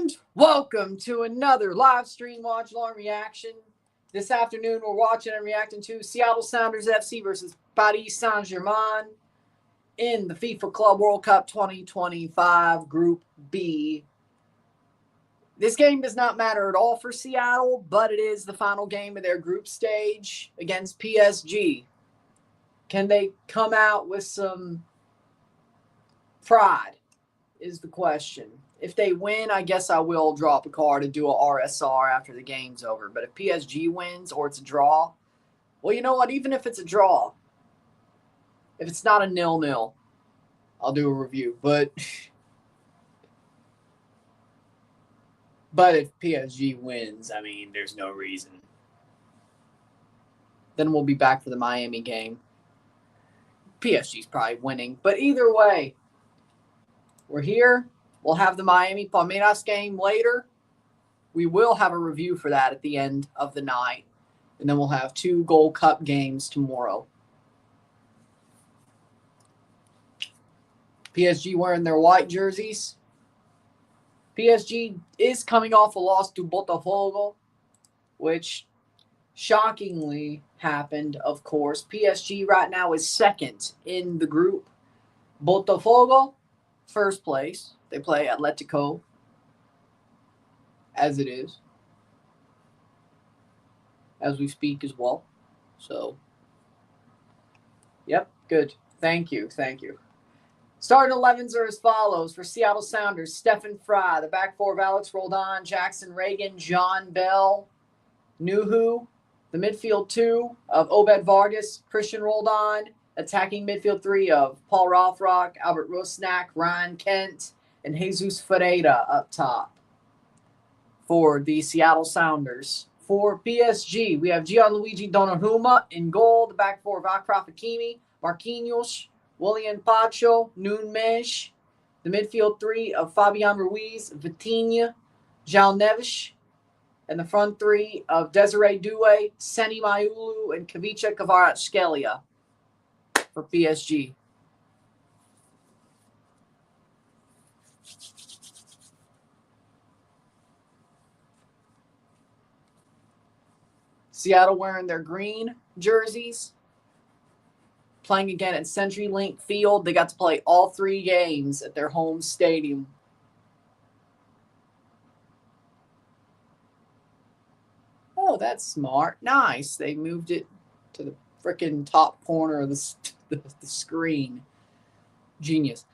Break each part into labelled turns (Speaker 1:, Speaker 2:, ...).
Speaker 1: And welcome to another live stream watch-along reaction. This afternoon, we're watching and reacting to Seattle Sounders FC versus Paris Saint-Germain in the FIFA Club World Cup 2025 Group B. This game does not matter at all for Seattle, but it is the final game of their group stage against PSG. Can they come out with some pride is the question. If they win, I guess I will drop a card and do a RSR after the game's over. But if PSG wins or it's a draw, well, you know what? Even if it's a draw, if it's not a 0-0, I'll do a review. But if PSG wins, I mean, there's no reason. Then we'll be back for the Miami game. PSG's probably winning. But either way, we're here. We'll have the Miami Palmeiras game later. We will have a review for that at the end of the night. And then we'll have 2 Gold Cup games tomorrow. PSG wearing their white jerseys. PSG is coming off a loss to Botafogo, which shockingly happened, of course. PSG right now is second in the group. Botafogo, first place. They play Atletico, as it is, as we speak as well. So, yep, good. Thank you. Starting 11s are as follows for Seattle Sounders: Stefan Fry, the back four of Alex Roldan, Jackson Reagan, John Bell, Nuhu, the midfield 2 of Obed Vargas, Christian Roldan, attacking midfield 3 of Paul Rothrock, Albert Rusnak, Ryan Kent, and Jesus Ferreira up top for the Seattle Sounders. For PSG, we have Gianluigi Donnarumma in goal, the back four of Achraf Hakimi, Marquinhos, William Pacho, Nunes, the midfield 3 of Fabian Ruiz, Vitinha, João Neves, and the front 3 of Desiree Doué, Seni Mayulu, and Kavicha Kvaratskhelia for PSG. Seattle wearing their green jerseys, playing again at CenturyLink Field. They got to play all 3 games at their home stadium. Oh, that's smart. Nice. They moved it to the freaking top corner of the screen. Genius.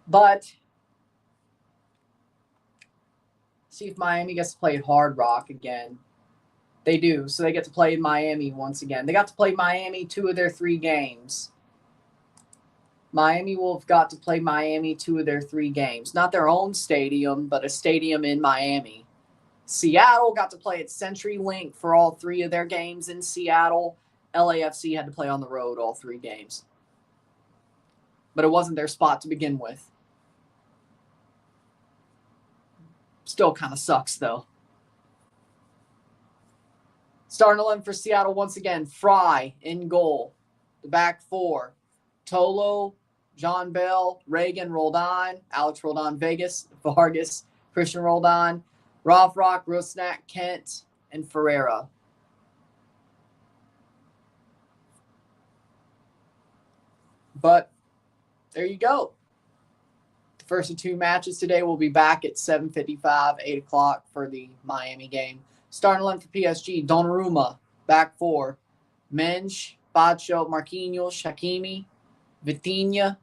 Speaker 1: But see if Miami gets to play at Hard Rock again. They do, so they get to play in Miami once again. They got to play Miami 2 of their 3 games. Miami will have got to play Miami 2 of their 3 games. Not their own stadium, but a stadium in Miami. Seattle got to play at CenturyLink for all 3 of their games in Seattle. LAFC had to play on the road all 3 games. But it wasn't their spot to begin with. Still kind of sucks, though. Starting 11 for Seattle once again. Fry in goal. The back 4. Tolo, John Bell, Reagan, Roldan, Alex Roldan, Vargas, Christian Roldan, Rothrock, Rusnak, Kent, and Ferreira. But there you go. The first of 2 matches today will be back at 7:55, 8 o'clock for the Miami game. Starting 11 for PSG, Donnarumma, back 4. Menj, Pacho, Marquinhos, Hakimi, Vitinha,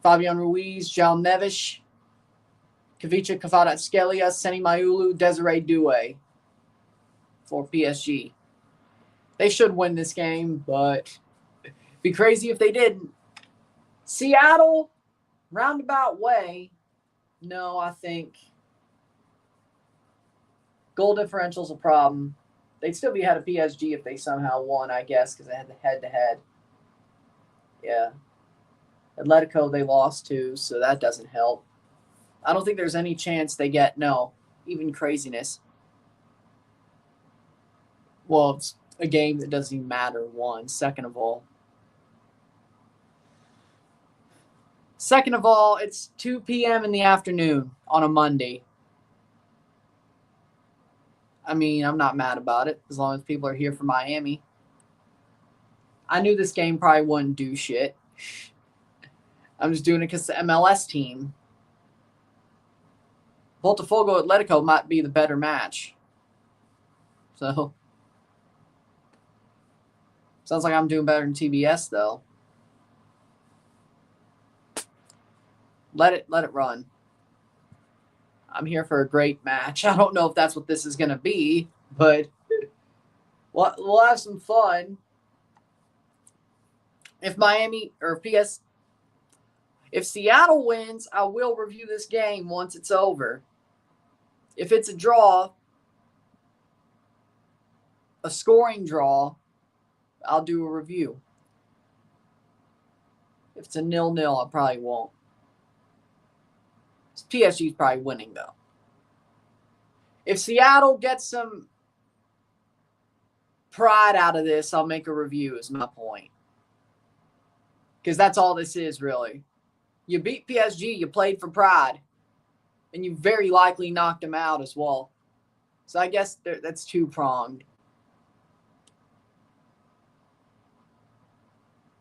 Speaker 1: Fabian Ruiz, João Neves, Kavicha Kvaratskhelia, Seni Mayulu, Desiree Doué for PSG. They should win this game, but it'd be crazy if they didn't. Seattle, roundabout way. No, I think goal differential's a problem. They'd still be ahead of PSG if they somehow won, I guess, because they had the head-to-head. Yeah. Atletico they lost to, so that doesn't help. I don't think there's any chance they get, even craziness. Well, it's a game that doesn't even matter, 1. Second of all, Second of all, it's 2 p.m. in the afternoon on a Monday. I mean, I'm not mad about it as long as people are here from Miami. I knew this game probably wouldn't do shit. I'm just doing it because the MLS team. Botafogo Atletico might be the better match. So, sounds like I'm doing better than TBS, though. Let it run. I'm here for a great match. I don't know if that's what this is going to be, but we'll have some fun. If Miami or if Seattle wins, I will review this game once it's over. If it's a draw, a scoring draw, I'll do a review. If it's a 0-0, I probably won't. PSG's probably winning, though. If Seattle gets some pride out of this, I'll make a review, is my point. Because that's all this is, really. You beat PSG, you played for pride, and you very likely knocked them out as well. So I guess that's two-pronged.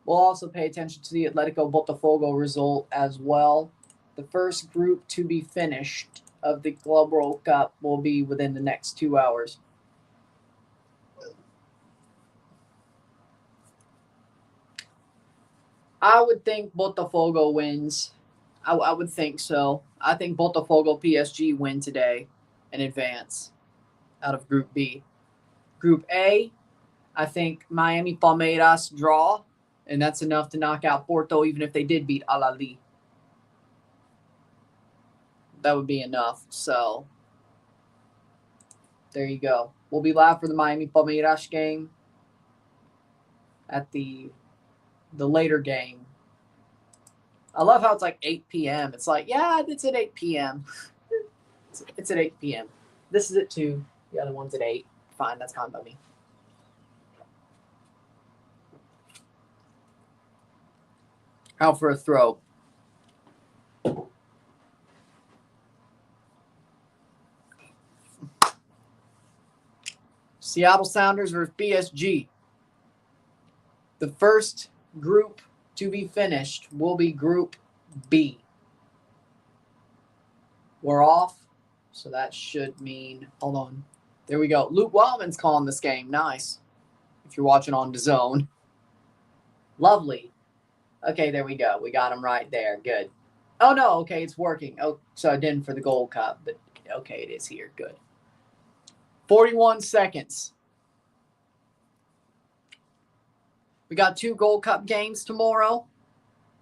Speaker 1: We'll also pay attention to the Atletico Botafogo result as well. The first group to be finished of the Club World Cup will be within the next 2 hours. I would think Botafogo wins. I would think so. I think Botafogo PSG win today and advance out of Group B. Group A, I think Miami Palmeiras draw, and that's enough to knock out Porto even if they did beat Al Ahly. That would be enough. So, there you go. We'll be live for the Miami Palmeiras game at the later game. I love how it's like 8 p.m. It's like, yeah, it's at 8 p.m. It's at 8 p.m. This is at 2. The other one's at 8. Fine, that's fine by me. Out for a throw. Seattle Sounders versus PSG. The first group to be finished will be Group B. We're off, so that should mean, hold on. There we go. Luke Wildman's calling this game. Nice. If you're watching on DAZN. Lovely. Okay, there we go. We got him right there. Good. Oh, no. Okay, it's working. Oh, so I didn't for the Gold Cup, but okay, it is here. Good. 41 seconds. We got 2 Gold Cup games tomorrow,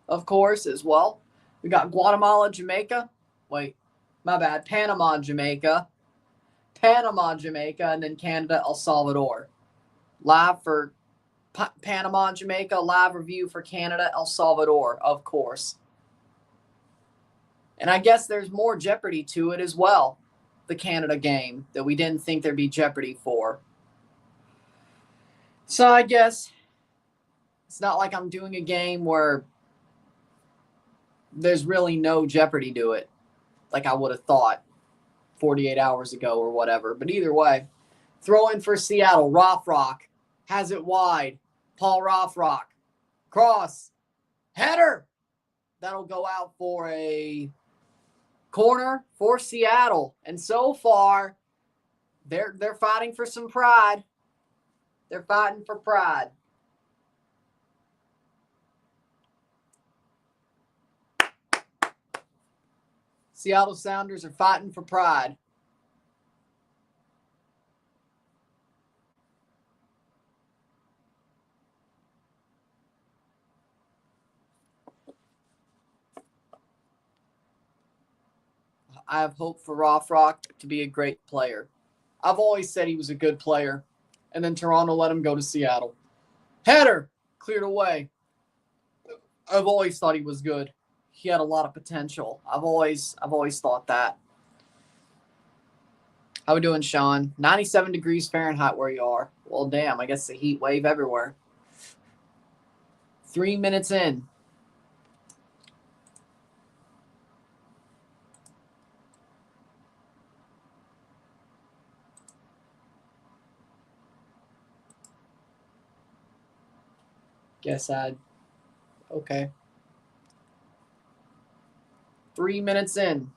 Speaker 1: of course, as well. We got Guatemala, Jamaica. Wait, my bad. Panama, Jamaica. And then Canada, El Salvador. Live for Panama, Jamaica. Live review for Canada, El Salvador, of course. And I guess there's more jeopardy to it as well. The Canada game that we didn't think there'd be jeopardy for. So I guess it's not like I'm doing a game where there's really no jeopardy to it, like I would have thought 48 hours ago or whatever. But either way, throw in for Seattle. Rothrock has it wide. Paul Rothrock. Cross. Header. That'll go out for a corner for Seattle. And so far, they're fighting for some pride. They're fighting for pride. Seattle Sounders are fighting for pride. I have hope for Rothrock to be a great player. I've always said he was a good player. And then Toronto let him go to Seattle. Header cleared away. I've always thought he was good. He had a lot of potential. I've always thought that. How we doing, Sean? 97 degrees Fahrenheit where you are. Well, damn, I guess the heat wave everywhere. 3 minutes in. Guess I'd... Okay. 3 minutes in.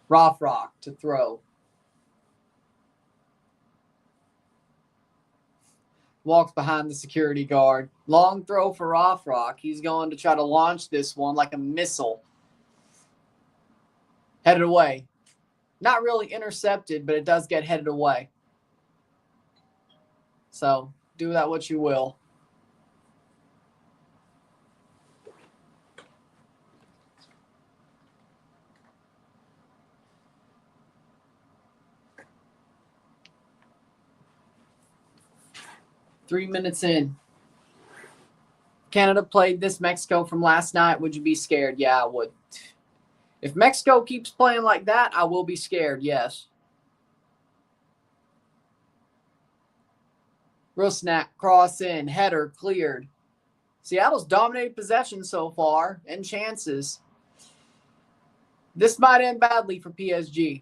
Speaker 1: Rock to throw. Walks behind the security guard. Long throw for Rock. He's going to try to launch this one like a missile. Headed away. Not really intercepted, but it does get headed away. So, do that what you will. Three minutes in. Canada played this Mexico from last night. Would you be scared? Yeah, I would. If Mexico keeps playing like that, I will be scared, yes. Rusnak, cross in, header, cleared. Seattle's dominated possession so far and chances. This might end badly for PSG.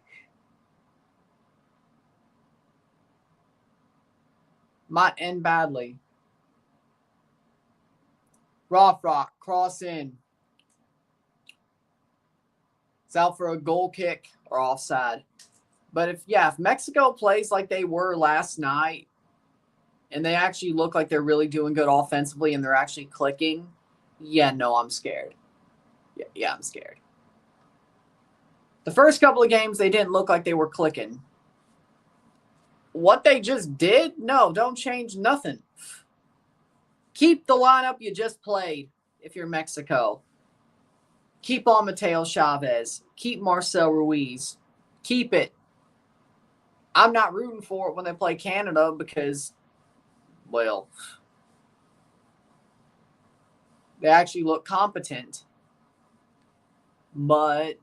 Speaker 1: Might end badly. Rock, cross in. It's out for a goal kick or offside. But if Mexico plays like they were last night and they actually look like they're really doing good offensively and they're actually clicking, I'm scared. Yeah, I'm scared. The first couple of games, they didn't look like they were clicking. What they just did? No, don't change nothing. Keep the lineup you just played if you're Mexico. Keep on Mateo Chavez. Keep Marcel Ruiz. Keep it. I'm not rooting for it when they play Canada because, well, they actually look competent. But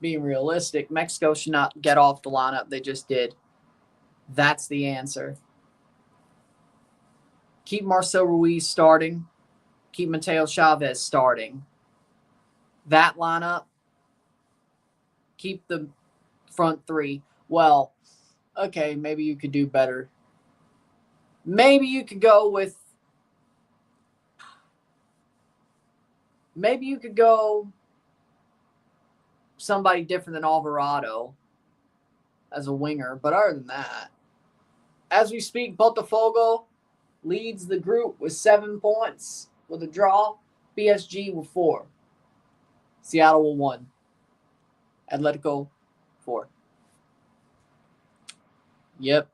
Speaker 1: being realistic, Mexico should not get off the lineup they just did. That's the answer. Keep Marcel Ruiz starting. Keep Mateo Chavez starting. That lineup. Keep the front three. Well, okay, maybe you could do better. Maybe you could go somebody different than Alvarado as a winger. But other than that, as we speak, Botafogo leads the group with 7 points with a draw. PSG with 4. Seattle with 1. Atletico 4. Yep.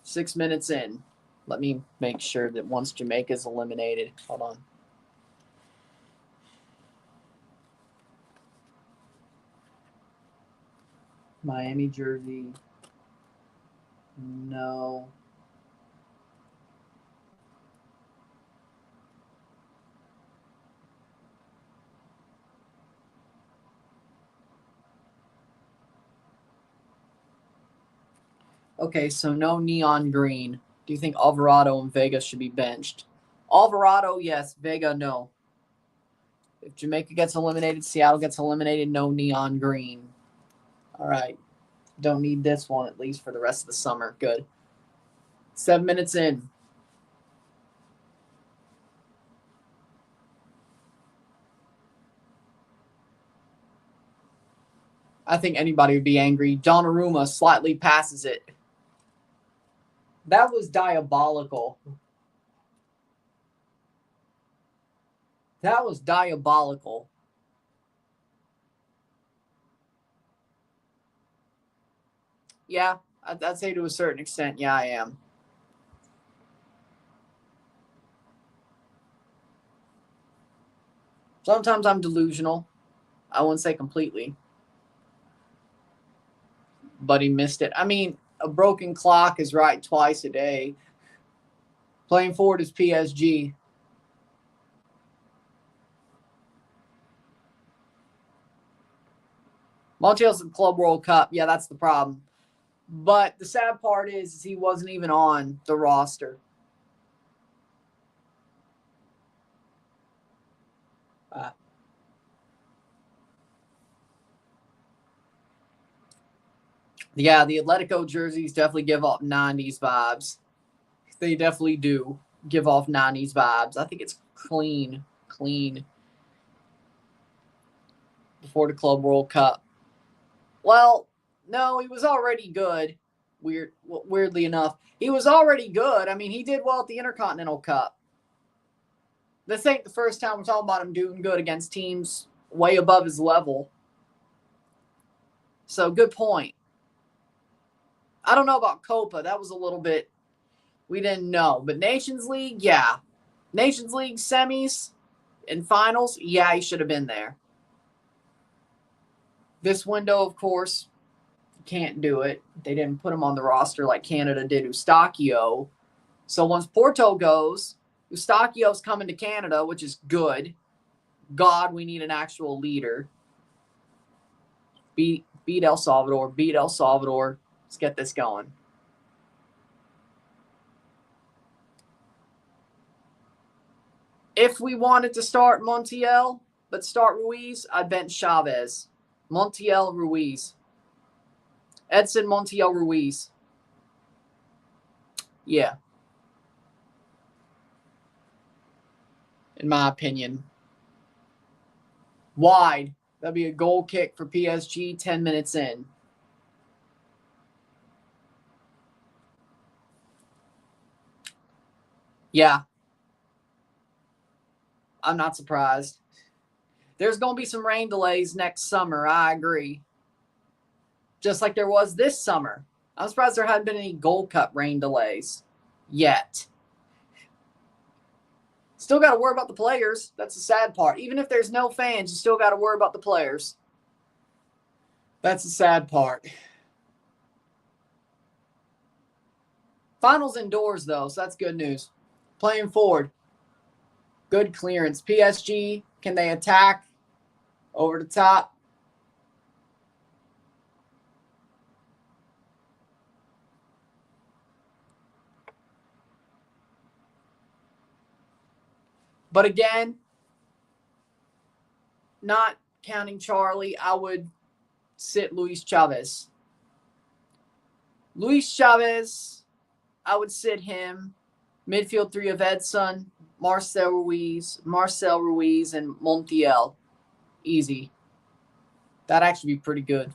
Speaker 1: Six minutes in. Let me make sure that once Jamaica's eliminated. Hold on. Miami jersey. No. Okay, so no neon green. Do you think Alvarado and Vega should be benched? Alvarado, yes. Vega, no. If Jamaica gets eliminated, Seattle gets eliminated, no neon green. All right. Don't need this one, at least for the rest of the summer. Good. 7 minutes in. I think anybody would be angry. Donnarumma slightly passes it. That was diabolical. That was diabolical. Yeah, I'd say to a certain extent, yeah, I am. Sometimes I'm delusional. I wouldn't say completely. But he missed it. I mean, a broken clock is right twice a day. Playing forward is PSG. Montiel's in Club World Cup. Yeah, that's the problem. But the sad part is he wasn't even on the roster. Yeah, the Atletico jerseys definitely give off 90s vibes. They definitely do give off 90s vibes. I think it's clean. Before the Club World Cup. Well, no, he was already good. Weirdly enough, he was already good. I mean, he did well at the Intercontinental Cup. This ain't the first time we're talking about him doing good against teams way above his level. So, good point. I don't know about Copa. That was a little bit, we didn't know. But Nations League, yeah. Nations League semis and finals, yeah, he should have been there. This window, of course, can't do it. They didn't put him on the roster like Canada did Eustáquio. So once Porto goes, Eustáquio's coming to Canada, which is good. God, we need an actual leader. Beat El Salvador. Beat El Salvador. Let's get this going. If we wanted to start Montiel, but start Ruiz, I'd bench Chavez. Montiel, Ruiz. Edson Montiel Ruiz. Yeah. In my opinion. Wide. That'd be a goal kick for PSG 10 minutes in. Yeah. I'm not surprised. There's going to be some rain delays next summer. I agree. Just like there was this summer. I'm surprised there hadn't been any Gold Cup rain delays yet. Still got to worry about the players. That's the sad part. Even if there's no fans, you still got to worry about the players. That's the sad part. Finals indoors, though, so that's good news. Playing forward. Good clearance. PSG, can they attack over the top? But again, not counting Charlie, I would sit Luis Chavez. Luis Chavez, I would sit him. Midfield three of Edson, Marcel Ruiz, and Montiel. Easy. That'd actually be pretty good.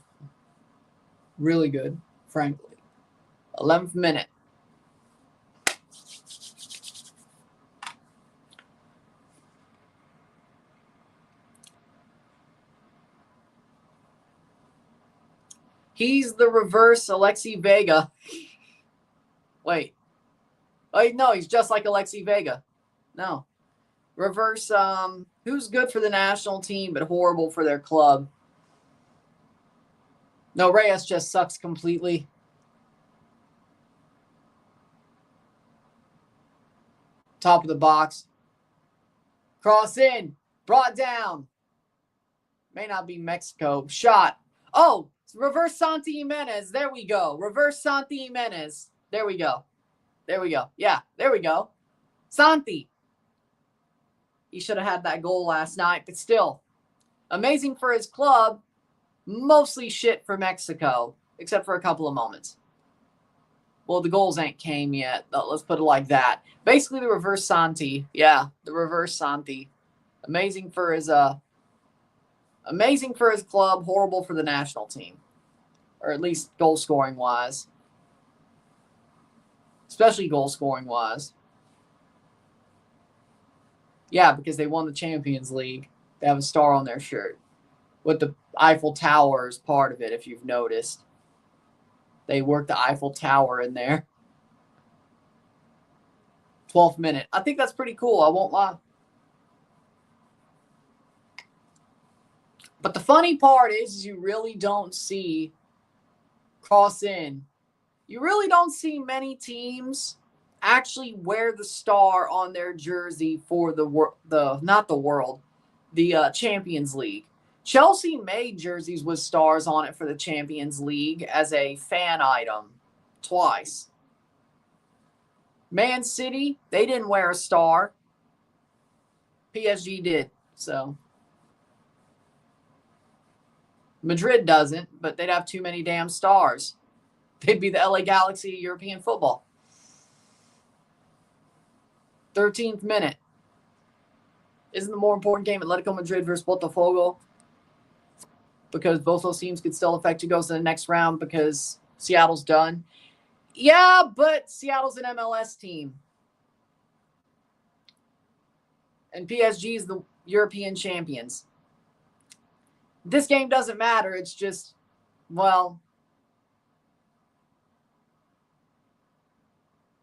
Speaker 1: Really good, frankly. 11th minute. He's the reverse Alexi Vega. Wait, no, he's just like Alexi Vega. No. Reverse, who's good for the national team but horrible for their club? No, Reyes just sucks completely. Top of the box. Cross in. Brought down. May not be Mexico. Shot. Oh, reverse Santi Jimenez. There we go. Reverse Santi Jimenez. There we go. Yeah, there we go. Santi. He should have had that goal last night, but still. Amazing for his club. Mostly shit for Mexico, except for a couple of moments. Well, the goals ain't came yet. Let's put it like that. Basically, the reverse Santi. Yeah, the reverse Santi. Amazing for his club, horrible for the national team. Or at least goal scoring wise. Especially goal scoring wise. Yeah, because they won the Champions League. They have a star on their shirt. With the Eiffel Tower as part of it, if you've noticed. They worked the Eiffel Tower in there. 12th minute. I think that's pretty cool. I won't lie. But the funny part is you really don't see cross in. You really don't see many teams actually wear the star on their jersey for the Champions League. Chelsea made jerseys with stars on it for the Champions League as a fan item twice. Man City, they didn't wear a star. PSG did, so. Madrid doesn't, but they'd have too many damn stars. They'd be the LA Galaxy of European football. 13th minute. Isn't the more important game Atletico Madrid versus Botafogo? Because both those teams could still affect who goes to the next round because Seattle's done. Yeah, but Seattle's an MLS team. And PSG is the European champions. This game doesn't matter. It's just, well,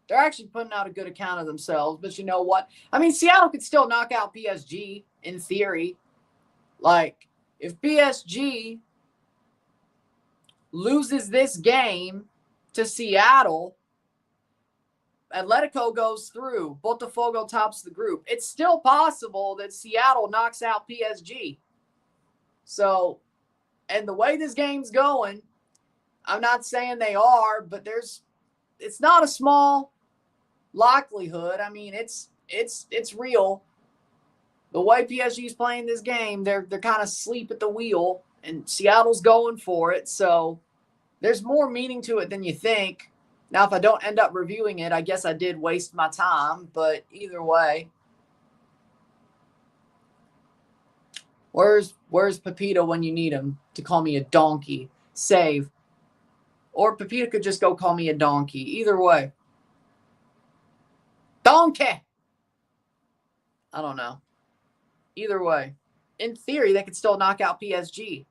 Speaker 1: they're actually putting out a good account of themselves. But you know what? I mean, Seattle could still knock out PSG in theory. Like, if PSG loses this game to Seattle, Atletico goes through. Botafogo tops the group. It's still possible that Seattle knocks out PSG. So, and the way this game's going, I'm not saying they are, but it's not a small likelihood. I mean, it's real. The way PSG's playing this game, they're kind of asleep at the wheel, and Seattle's going for it. So there's more meaning to it than you think. Now, if I don't end up reviewing it, I guess I did waste my time. But either way, where's Pepito when you need him to call me a donkey? Save. Or Pepito could just go call me a donkey. Either way. Donkey! I don't know. Either way. In theory, they could still knock out PSG.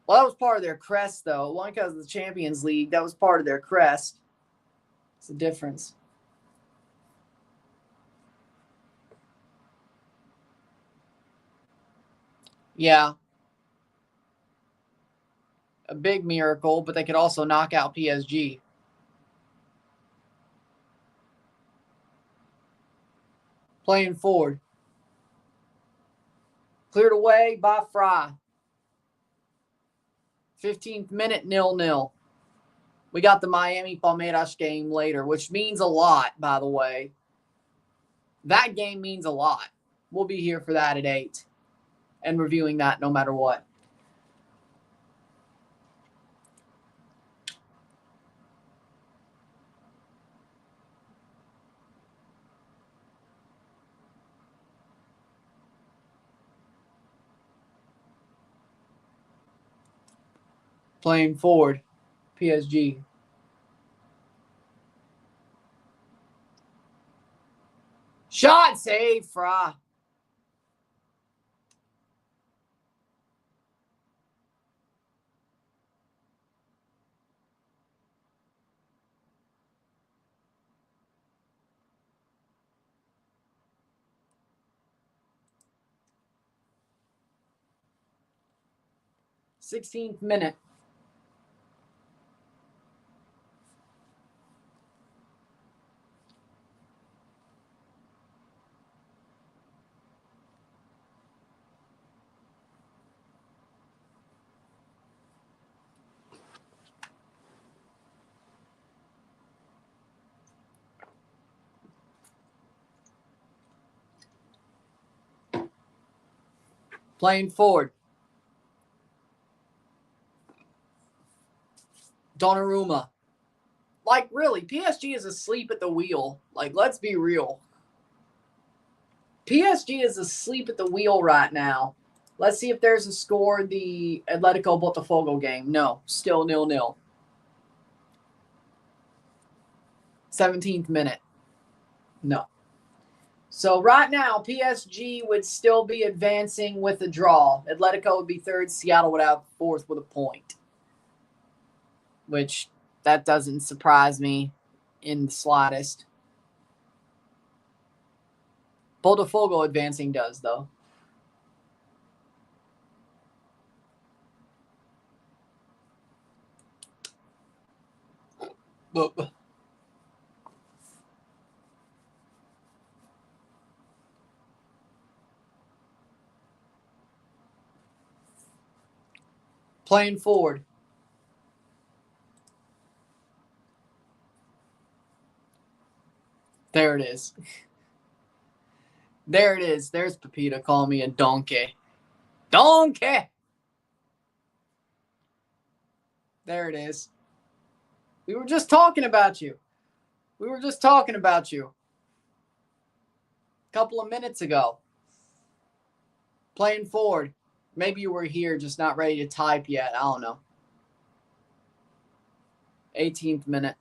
Speaker 1: Well, that was part of their crest, though. One because of the Champions League, that was part of their crest. It's the difference. Yeah. A big miracle, but they could also knock out PSG. Playing forward. Cleared away by Fry. 15th minute, 0-0. We got the Miami Palmeiras game later, which means a lot, by the way. That game means a lot. We'll be here for that at 8 and reviewing that no matter what. Playing forward, PSG. Shot save, Fra. Sixteenth minute. Playing forward. Donnarumma. Like, really, PSG is asleep at the wheel. Like, let's be real. PSG is asleep at the wheel right now. Let's see if there's a score in the Atletico Botafogo game. No, still 0-0. 17th minute. No. So right now, PSG would still be advancing with a draw. Atletico would be third. Seattle would have fourth with a point. Which, that doesn't surprise me in the slightest. Botafogo advancing does, though. Playing forward. There it is. There it is. There's Pepita calling me a donkey. Donkey! There it is. We were just talking about you. We were just talking about you a couple of minutes ago. Playing forward. Maybe you were here, just not ready to type yet. I don't know. 18th minute.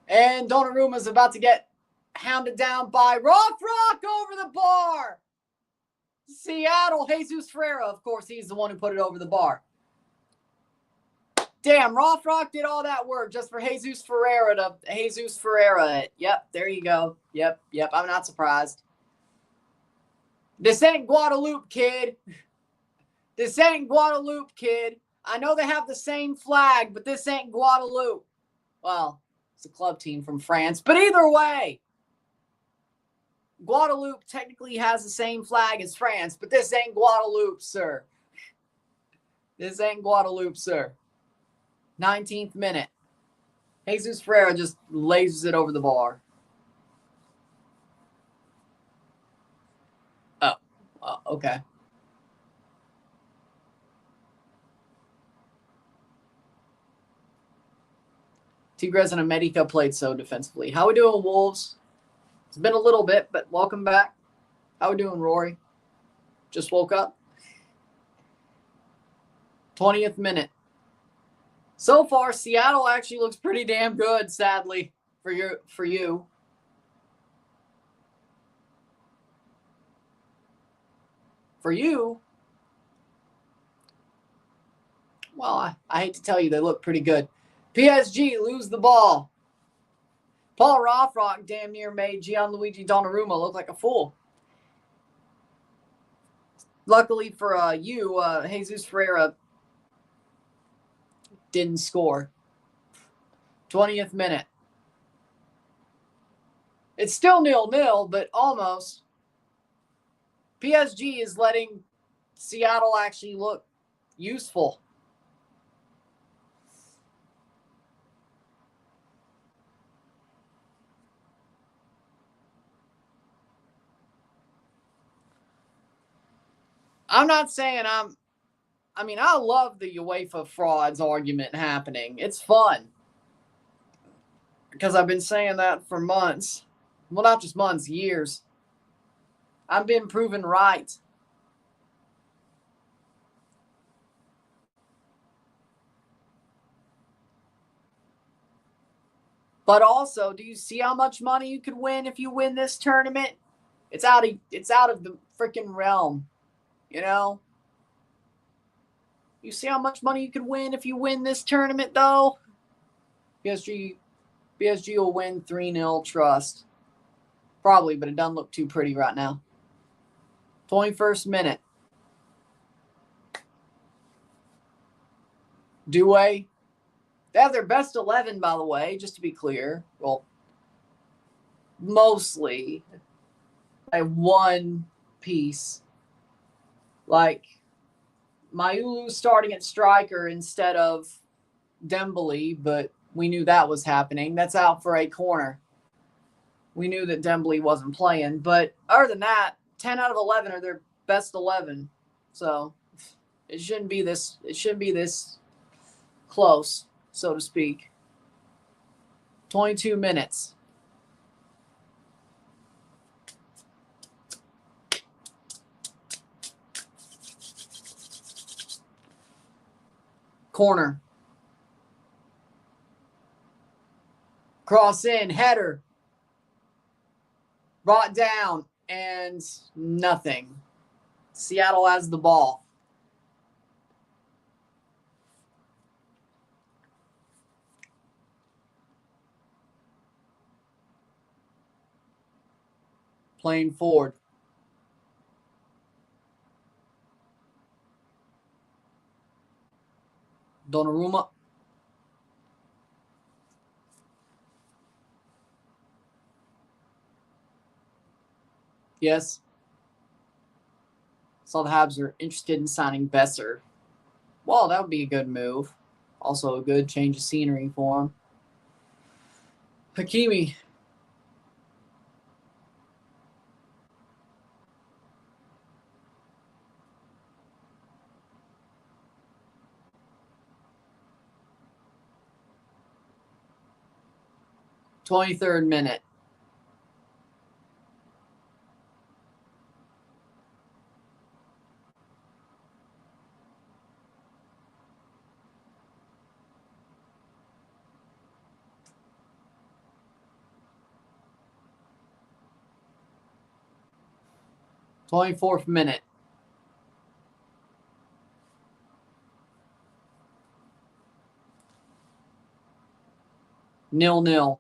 Speaker 1: And Donnarumma's about to get hounded down by Rock over the bar. Seattle, Jesus Ferreira. Of course, he's the one who put it over the bar. Damn, Rock did all that work just for Jesus Ferreira to Jesus Ferreira it. Yep, there you go. Yep. I'm not surprised. This ain't Guadeloupe, kid. This ain't Guadeloupe, kid. I know they have the same flag, but this ain't Guadeloupe. Well, it's a club team from France. But either way, Guadeloupe technically has the same flag as France, but this ain't Guadeloupe, sir. This ain't Guadeloupe, sir. 19th minute. Jesus Ferreira just lasers it over the bar. Oh, okay. Tigres and America played so defensively. How we doing, Wolves? It's been a little bit, but welcome back. How we doing, Rory? Just woke up. 20th minute. So far, Seattle actually looks pretty damn good, sadly, for you. For you, well, I hate to tell you, they look pretty good. PSG lose the ball. Paul Rothrock damn near made Gianluigi Donnarumma look like a fool. Luckily for you, Jesus Ferreira didn't score. 20th minute. It's still 0-0, but almost. PSG is letting Seattle actually look useful. I'm not saying I love the UEFA frauds argument happening. It's fun. Because I've been saying that for months. Well, not just months, years. I've been proven right. But also, do you see how much money you could win if you win this tournament? It's out of the freaking realm. You know? You see how much money you could win if you win this tournament, though? PSG will win 3-0, trust. Probably, but it doesn't look too pretty right now. 21st minute. Douay. They have their best 11, by the way, just to be clear. Well, mostly by one piece. Like, Mayulu starting at striker instead of Dembele, but we knew that was happening. That's out for a corner. We knew that Dembele wasn't playing. But other than that, 10 out of 11 are their best 11. So it shouldn't be this close, so to speak. 22 minutes. Corner. Cross in, header. Brought down, and nothing. Seattle has the ball. Playing forward. Donnarumma. Yes. Saw the Habs are interested in signing Besser. Well, that would be a good move. Also a good change of scenery for him. Hakimi. 23rd minute. Twenty-fourth minute. Nil-nil.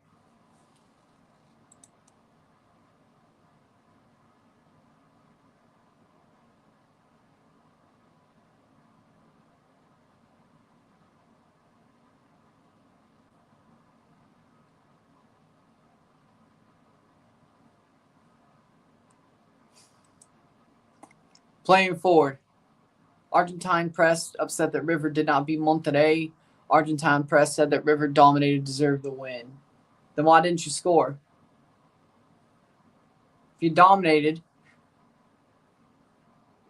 Speaker 1: Playing forward. Argentine press upset that River did not beat Monterrey. Argentine press said that River dominated, deserved the win. Then why didn't you score? If you dominated,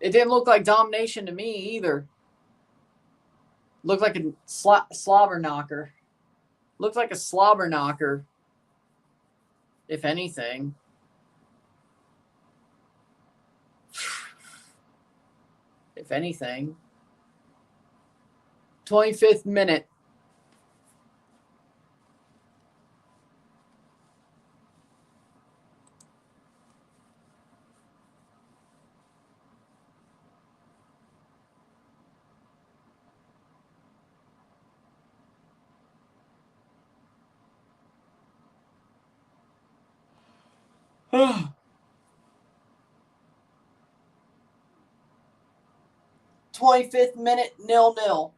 Speaker 1: it didn't look like domination to me either. Looked like a slobber knocker. Looked like a slobber knocker, if anything. If anything. 25th minute. '25th minute, 0-0.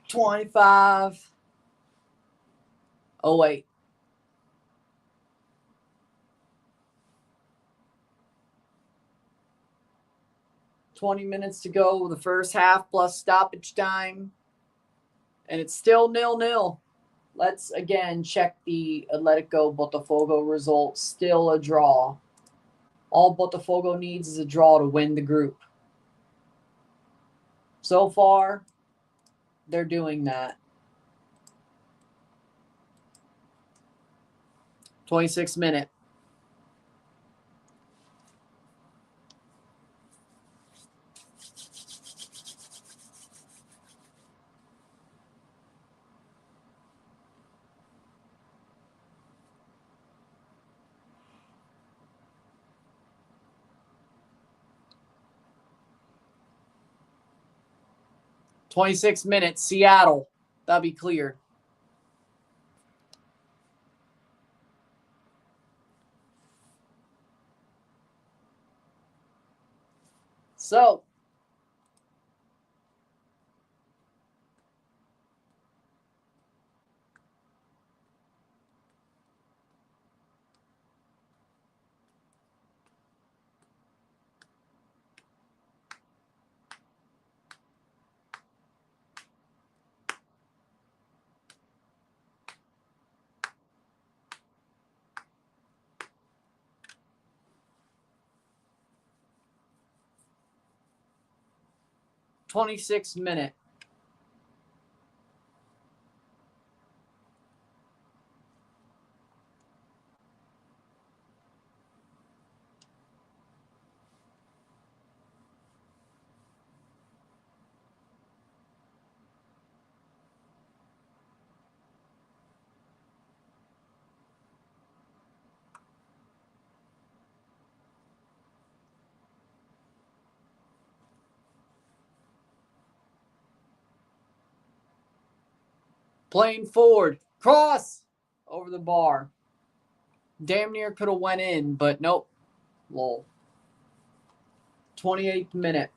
Speaker 1: '25. Oh, wait. $20 minutes to go, the first half plus stoppage time. And it's still 0-0. Let's again check the Atletico Botafogo results. Still a draw. All Botafogo needs is a draw to win the group. So far, they're doing that. 26th minute. '26 minutes, Seattle. That'll be cleared. So, '26 minute. Playing forward. Cross over the bar. Damn near could have went in, but nope. Lol. 28th minute.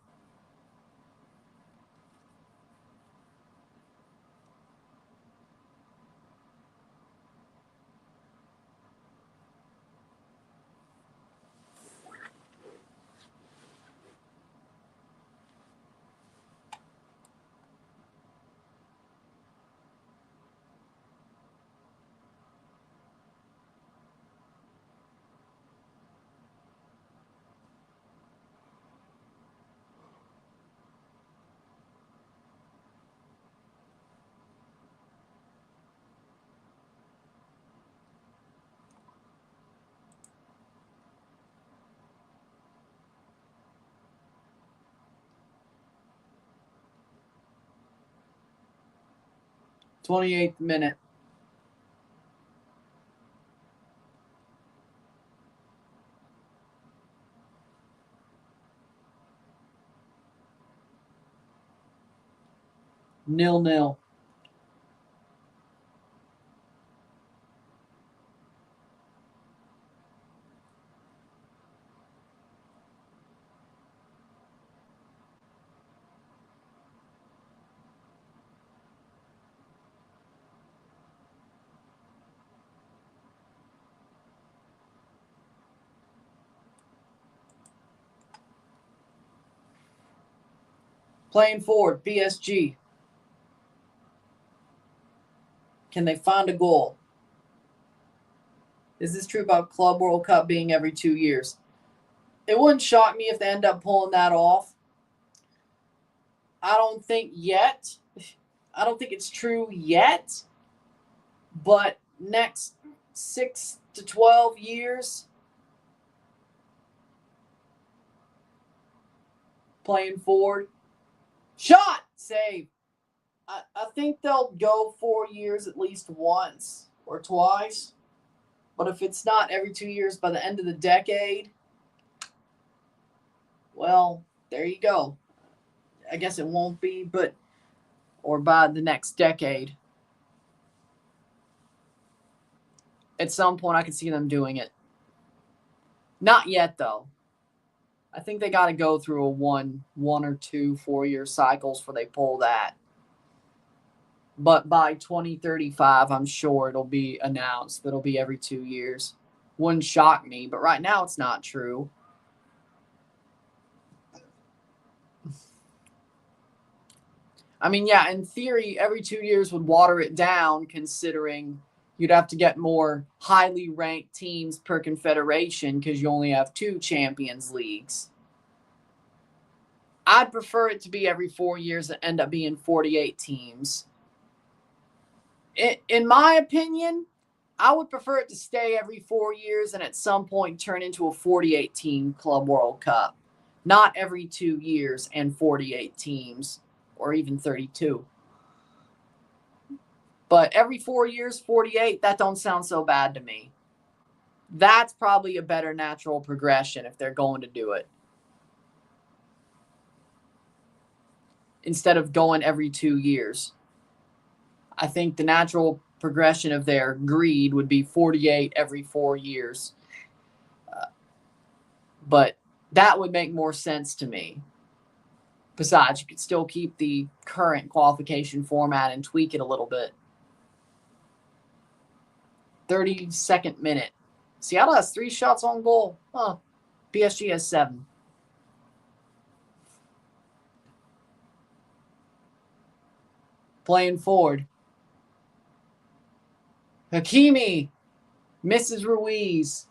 Speaker 1: 28th minute. Nil-nil. Playing forward, PSG. Can they find a goal? Is this true about Club World Cup being every 2 years? It wouldn't shock me if they end up pulling that off. I don't think yet. I don't think it's true yet. But next 6 to 12 years, playing forward. Shot! Save. I think they'll go 4 years at least once or twice. But if it's not every 2 years by the end of the decade, well, there you go. I guess it won't be, but or by the next decade. At some point, I could see them doing it. Not yet, though. I think they got to go through a one or 2 4-year cycles before they pull that. But by 2035, I'm sure it'll be announced that it'll be every 2 years. Wouldn't shock me, but right now it's not true. I mean, yeah, in theory, every 2 years would water it down, considering you'd have to get more highly ranked teams per confederation because you only have 2 Champions Leagues. I'd prefer it to be every 4 years and end up being 48 teams. In my opinion, I would prefer it to stay every 4 years and at some point turn into a 48-team Club World Cup. Not every 2 years and 48 teams, or even 32. But every 4 years, 48, that don't sound so bad to me. That's probably a better natural progression if they're going to do it. Instead of going every 2 years. I think the natural progression of their greed would be 48 every 4 years. But that would make more sense to me. Besides, you could still keep the current qualification format and tweak it a little bit. 32nd minute. Seattle has 3 shots on goal. Huh. PSG has 7. Playing forward. Hakimi misses Ruiz.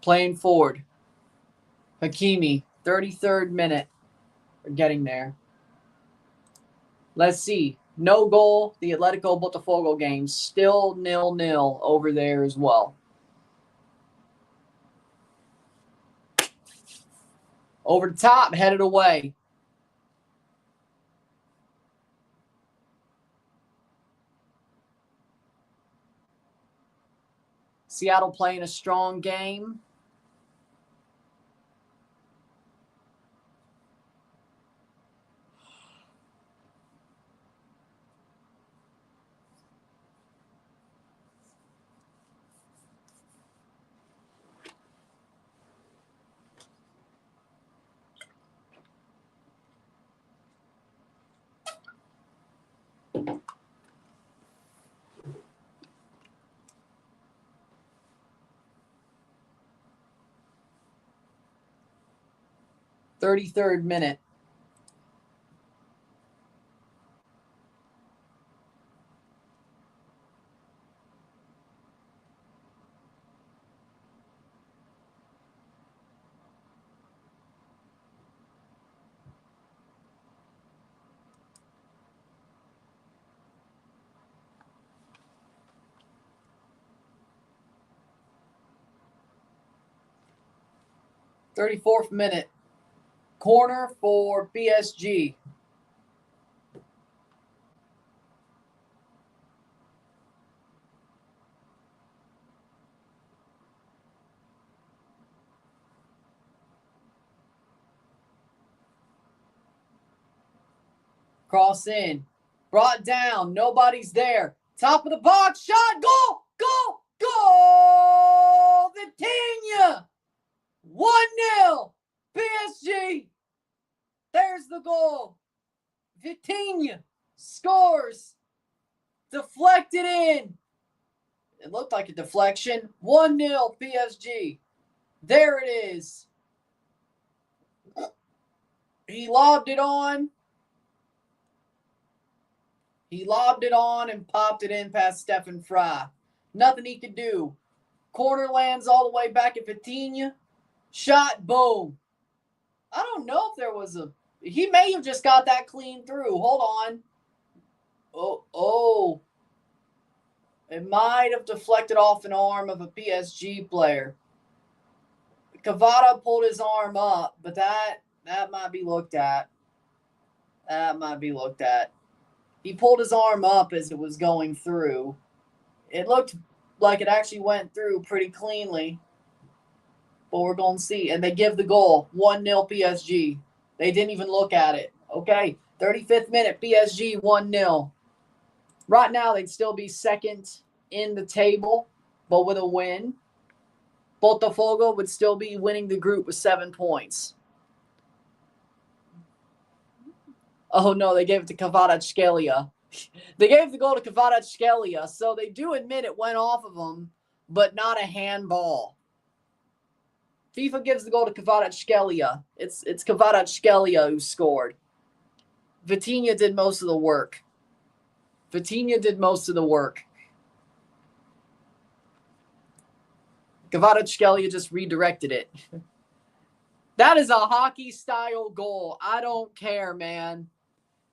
Speaker 1: Playing forward. Hakimi, 33rd minute. We're getting there. Let's see. No goal. The Atletico Botafogo game. Still 0-0 over there as well. Over the top, headed away. Seattle playing a strong game. Third minute. 34th minute. Corner for PSG. Cross in. Brought down. Nobody's there. Top of the box. Shot. Goal. Goal. Goal. Vitinha. 1-0. PSG. There's the goal. Vitinha scores. Deflected in. It looked like a deflection. 1-0 PSG. There it is. He lobbed it on. He lobbed it on and popped it in past Stefan Fry. Nothing he could do. Corner lands all the way back at Vitinha. Shot, boom. I don't know if there was a... He may have just got that clean through. Hold on. Oh. It might have deflected off an arm of a PSG player. Cavada pulled his arm up, but that might be looked at. That might be looked at. He pulled his arm up as it was going through. It looked like it actually went through pretty cleanly. But we're going to see. And they give the goal. 1-0 PSG. They didn't even look at it. Okay. 35th minute. PSG 1-0. Right now, they'd still be second in the table. But with a win, Botafogo would still be winning the group with 7 points. Oh, no, they gave it to Kvaratskhelia. They gave the goal to Kvaratskhelia, so they do admit it went off of him, but not a handball. FIFA gives the goal to Kvaratskhelia. It's Kvaratskhelia who scored. Vitinha did most of the work. Kvaratskhelia just redirected it. That is a hockey-style goal. I don't care, man.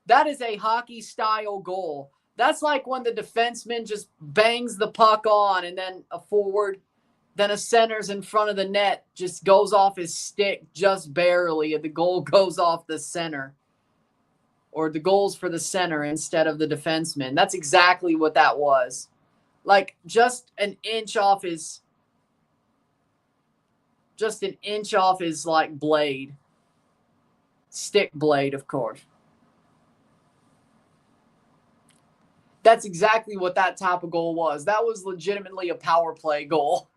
Speaker 1: That is a hockey-style goal. That's like when the defenseman just bangs the puck on and then a forward, then a center's in front of the net, just goes off his stick just barely, and the goal goes off the center. Or the goal's for the center instead of the defenseman. That's exactly what that was. Like, just an inch off his, like, blade. Stick blade, of course. That's exactly what that type of goal was. That was legitimately a power play goal.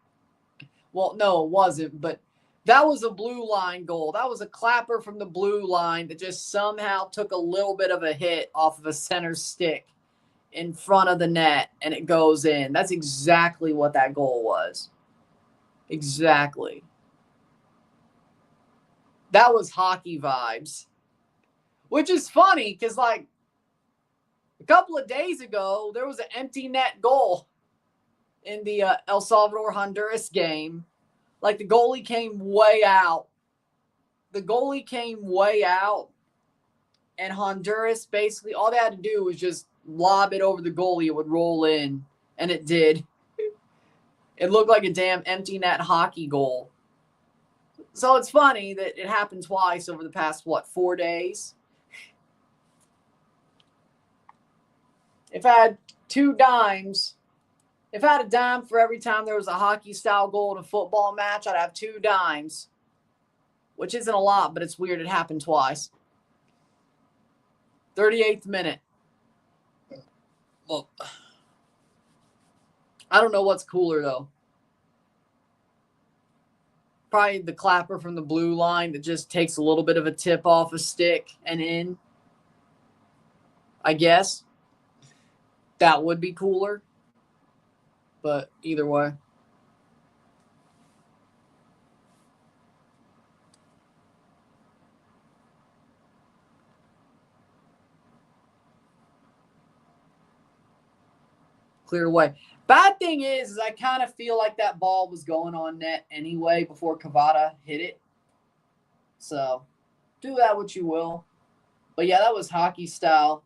Speaker 1: Well, no, it wasn't, but that was a blue line goal. That was a clapper from the blue line that just somehow took a little bit of a hit off of a center stick in front of the net, and it goes in. That's exactly what that goal was. Exactly. That was hockey vibes. Which is funny, because, like, a couple of days ago, there was an empty net goal in the El Salvador-Honduras game. Like, the goalie came way out. And Honduras, basically, all they had to do was just lob it over the goalie. It would roll in, and it did. It looked like a damn empty net hockey goal. So it's funny that it happened twice over the past, 4 days? If I had 2 dimes, if I had a dime for every time there was a hockey-style goal in a football match, I'd have 2 dimes, which isn't a lot, but it's weird. It happened twice. 38th minute. Well, I don't know what's cooler, though. Probably the clapper from the blue line that just takes a little bit of a tip off a stick and in. I guess. That would be cooler. But either way. Clear away. Bad thing is I kind of feel like that ball was going on net anyway before Cavada hit it. So, do that what you will. But yeah, that was hockey style.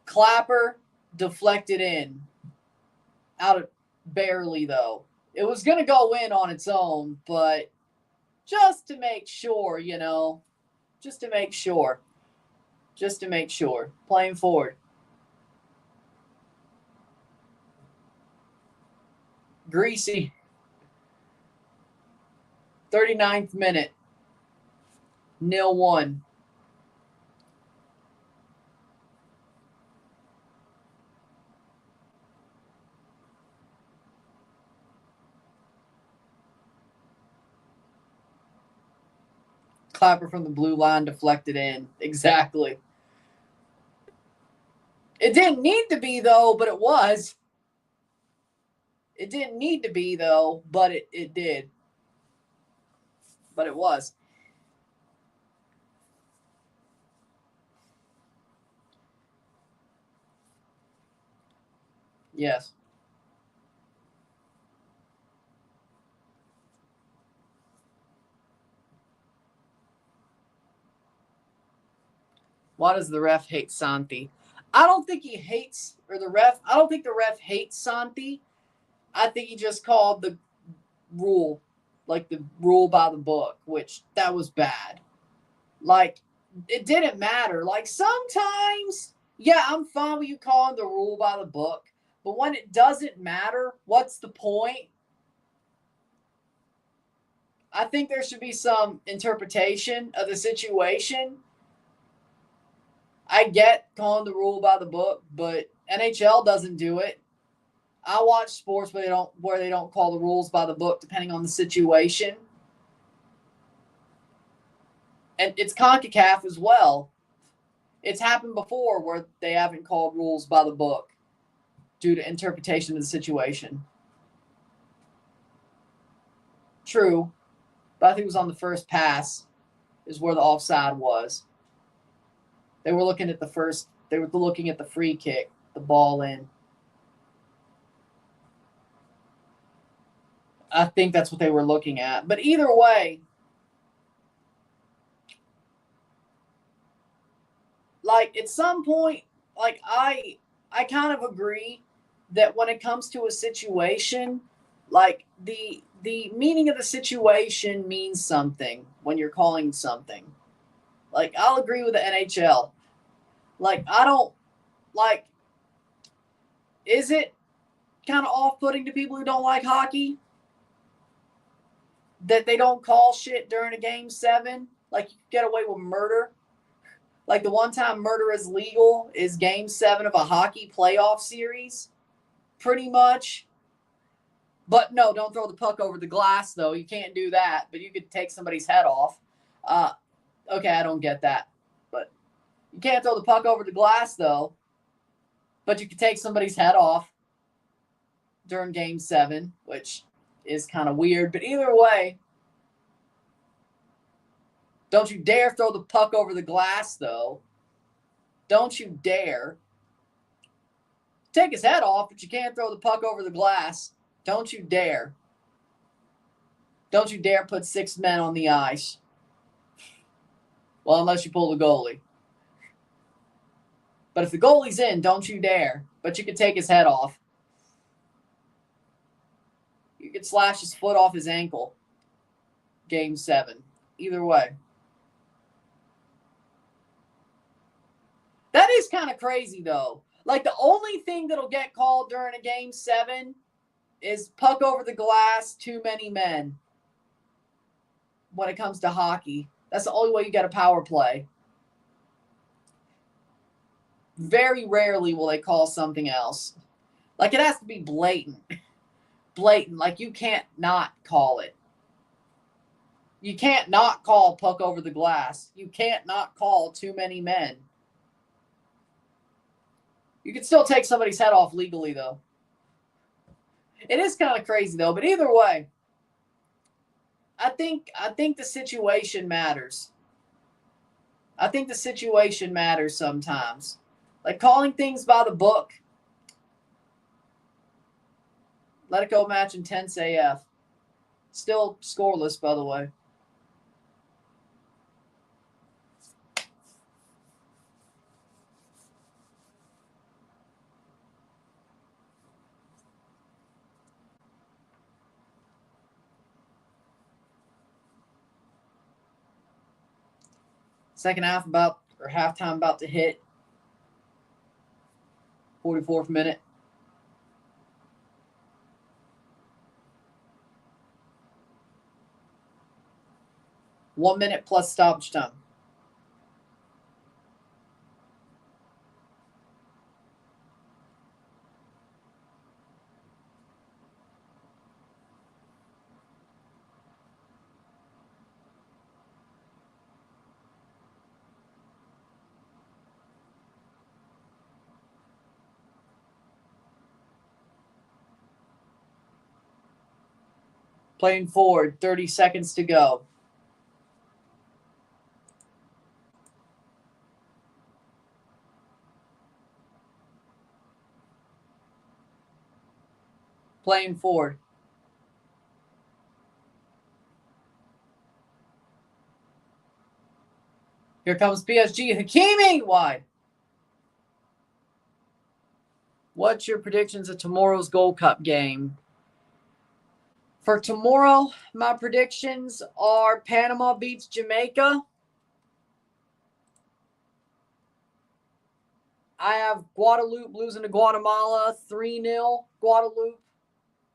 Speaker 1: Clapper deflected in. Out of barely, though. It was going to go in on its own, but just to make sure, you know, just to make sure. Just to make sure. Playing forward. Greasy. 39th minute. 0-1. Clapper from the blue line deflected in. Exactly. It didn't need to be, though, but it was. It didn't need to be, though, but it did. But it was. Yes. Why does the ref hate Santi? I don't think he hates, or the ref, I don't think the ref hates Santi. I think he just called the rule, like the rule by the book, which that was bad. Like, it didn't matter. Like, sometimes, yeah, I'm fine with you calling the rule by the book, but when it doesn't matter, what's the point? I think there should be some interpretation of the situation. I get calling the rule by the book, but NHL doesn't do it. I watch sports where they don't call the rules by the book depending on the situation. And it's CONCACAF as well. It's happened before where they haven't called rules by the book due to interpretation of the situation. True, but I think it was on the first pass is where the offside was. They were looking at the free kick, the ball in. I think that's what they were looking at. But either way, like at some point, like I kind of agree that when it comes to a situation, like the meaning of the situation means something when you're calling something. Like I'll agree with the NHL. Like I don't like is it kind of off-putting to people who don't like hockey that they don't call shit during a game 7? Like you get away with murder. Like the one time murder is legal is game 7 of a hockey playoff series. Pretty much. But no, don't throw the puck over the glass, though. You can't do that. But you could take somebody's head off. Okay, I don't get that. But you can't throw the puck over the glass, though. But you could take somebody's head off during game 7, which is kind of weird. But either way, don't you dare throw the puck over the glass, though. Don't you dare. Take his head off, but you can't throw the puck over the glass. Don't you dare. Don't you dare put 6 men on the ice. Well, unless you pull the goalie. But if the goalie's in, don't you dare. But you could take his head off. You could slash his foot off his ankle. Game 7. Either way. That is kind of crazy, though. Like, the only thing that'll get called during a game 7 is puck over the glass, too many men. When it comes to hockey. That's the only way you get a power play. Very rarely will they call something else. Like, it has to be blatant. Blatant. Like, you can't not call it. You can't not call puck over the glass. You can't not call too many men. You can still take somebody's head off legally, though. It is kind of crazy, though. But either way, I think the situation matters. I think the situation matters sometimes. Like calling things by the book. Let it go match intense AF. Still scoreless, by the way. Second half halftime about to hit. 44th minute. One minute plus stoppage time. Playing forward, 30 seconds to go. Playing forward. Here comes PSG. Hakimi wide. What's your predictions of tomorrow's Gold Cup game? For tomorrow, my predictions are Panama beats Jamaica. I have Guadeloupe losing to Guatemala 3-0. Guadeloupe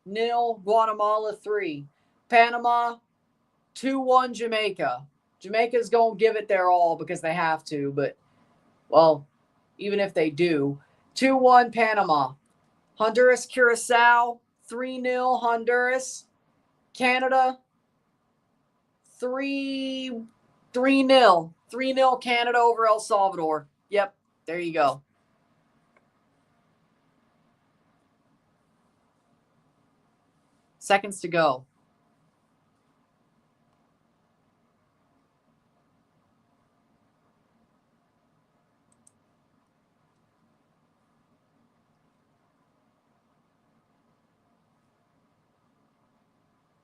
Speaker 1: 0. Guatemala 3. Panama 2-1 Jamaica. Jamaica's going to give it their all because they have to, but, well, even if they do. 2-1 Panama. Honduras Curacao 3-0 Honduras. Canada 3-0. 3-0 Canada over El Salvador. Yep, there you go. Seconds to go.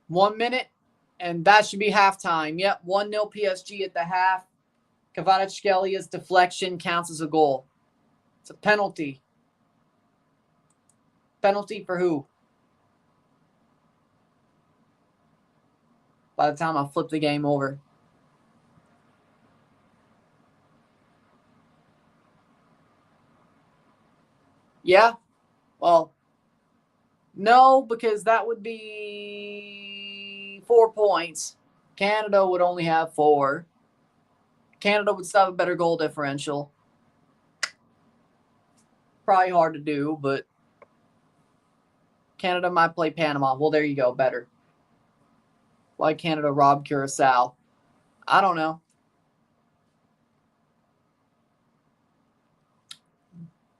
Speaker 1: One minute, and that should be halftime. Yep, 1-0 PSG at the half. Kvaratskhelia deflection counts as a goal. It's a penalty. Penalty for who? By the time I flip the game over. Yeah? Well, no, because that would be 4 points. Canada would only have 4. Canada would still have a better goal differential. Probably hard to do, but Canada might play Panama. Well, there you go. Better. Why Canada robbed Curacao? I don't know.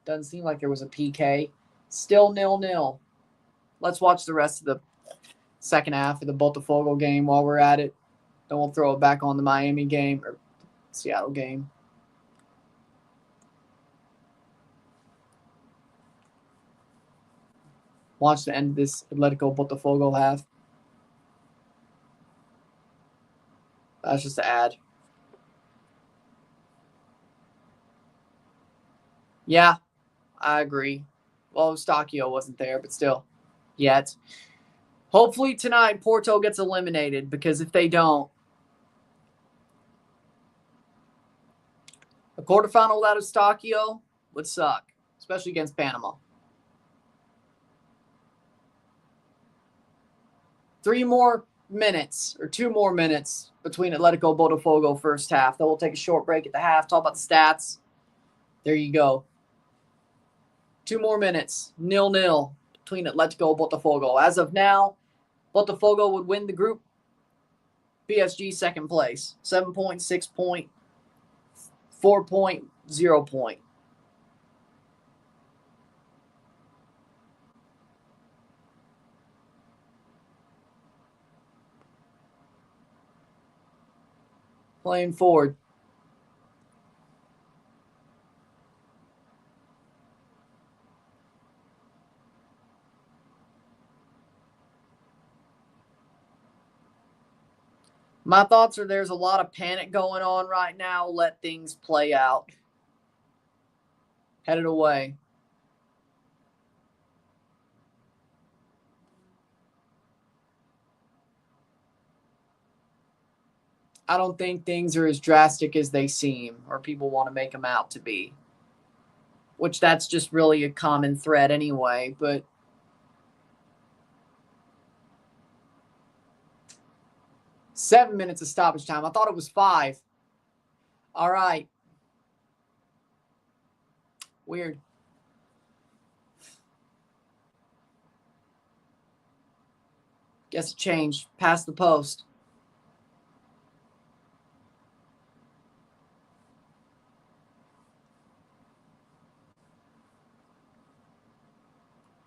Speaker 1: Doesn't seem like there was a PK. Still 0-0. Let's watch the rest of the second half of the Botafogo game while we're at it. Then we'll throw it back on the Miami game or Seattle game. Watch the end of this Atletico Botafogo half. That's just an ad. Yeah, I agree. Well, Eustáquio wasn't there, but still. Yet. Hopefully tonight Porto gets eliminated, because if they don't, a quarterfinal without Eustáquio would suck, especially against Panama. 3 more minutes or 2 more minutes between Atletico Botafogo first half. Then we'll take a short break at the half, talk about the stats. There you go. 2 more minutes, 0-0 between Atletico Botafogo. As of now, Botafogo would win the group. PSG second place. 7 point, 6 point, 4 point, 0 point. Playing forward. My thoughts are there's a lot of panic going on right now. Let things play out. Headed away. I don't think things are as drastic as they seem or people want to make them out to be. Which that's just really a common thread anyway, but 7 minutes of stoppage time. I thought it was 5. All right. Weird. Guess it changed. Past the post.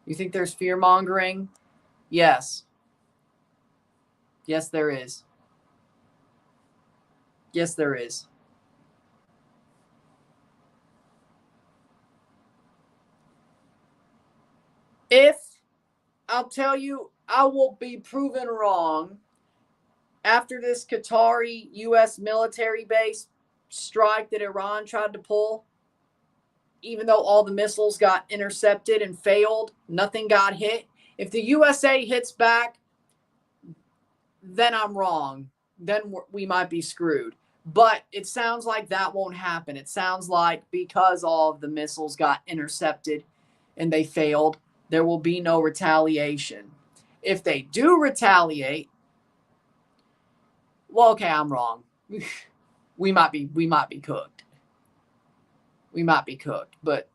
Speaker 1: You think there's fear mongering? Yes. Yes, there is. Yes, there is. If, I'll tell you, I will be proven wrong after this Qatari U.S. military base strike that Iran tried to pull, even though all the missiles got intercepted and failed, nothing got hit. If the USA hits back, then I'm wrong. Then we might be screwed. But it sounds like that won't happen. It sounds like because all of the missiles got intercepted and they failed, there will be no retaliation. If they do retaliate, well, okay, I'm wrong. We might be cooked. We might be cooked. But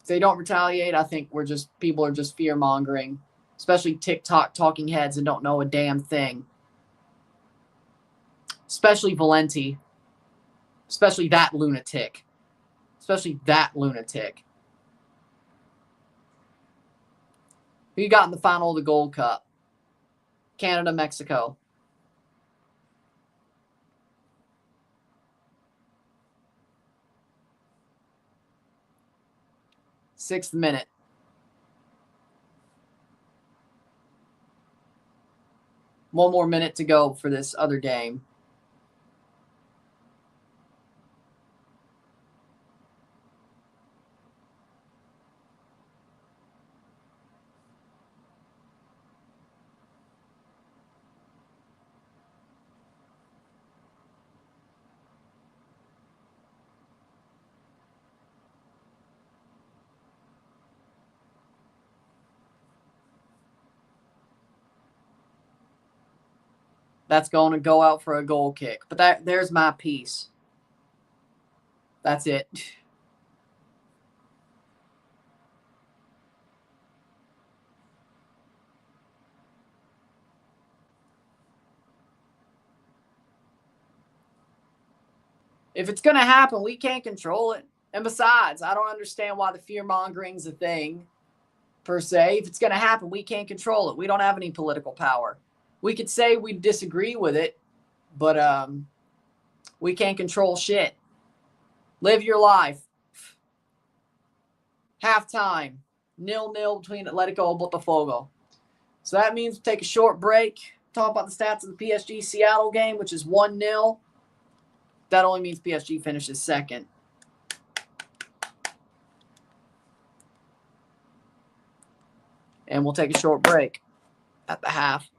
Speaker 1: if they don't retaliate, I think people are just fear mongering, especially TikTok talking heads and don't know a damn thing. Especially Valenti. Especially that lunatic. Who you got in the final of the Gold Cup? Canada, Mexico. 6th minute. One more minute to go for this other game. That's going to go out for a goal kick. But there's my piece. That's it. If it's going to happen, we can't control it. And besides, I don't understand why the fear mongering's a thing, per se. If it's going to happen, we can't control it. We don't have any political power. We could say we disagree with it, but we can't control shit. Live your life. Halftime. 0-0 between Atletico and Botafogo. So that means we take a short break. Talk about the stats of the PSG Seattle game, which is 1-0. That only means PSG finishes second. And we'll take a short break at the half.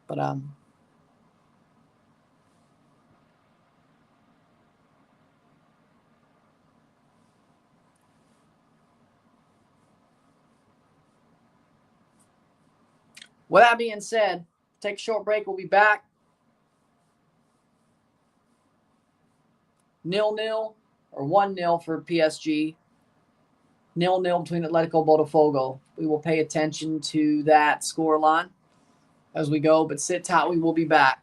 Speaker 1: But with that being said, take a short break. We'll be back. 0-0 or 1-0 for PSG. 0-0 between Atletico and Botafogo. We will pay attention to that scoreline as we go, but sit tight. We will be back.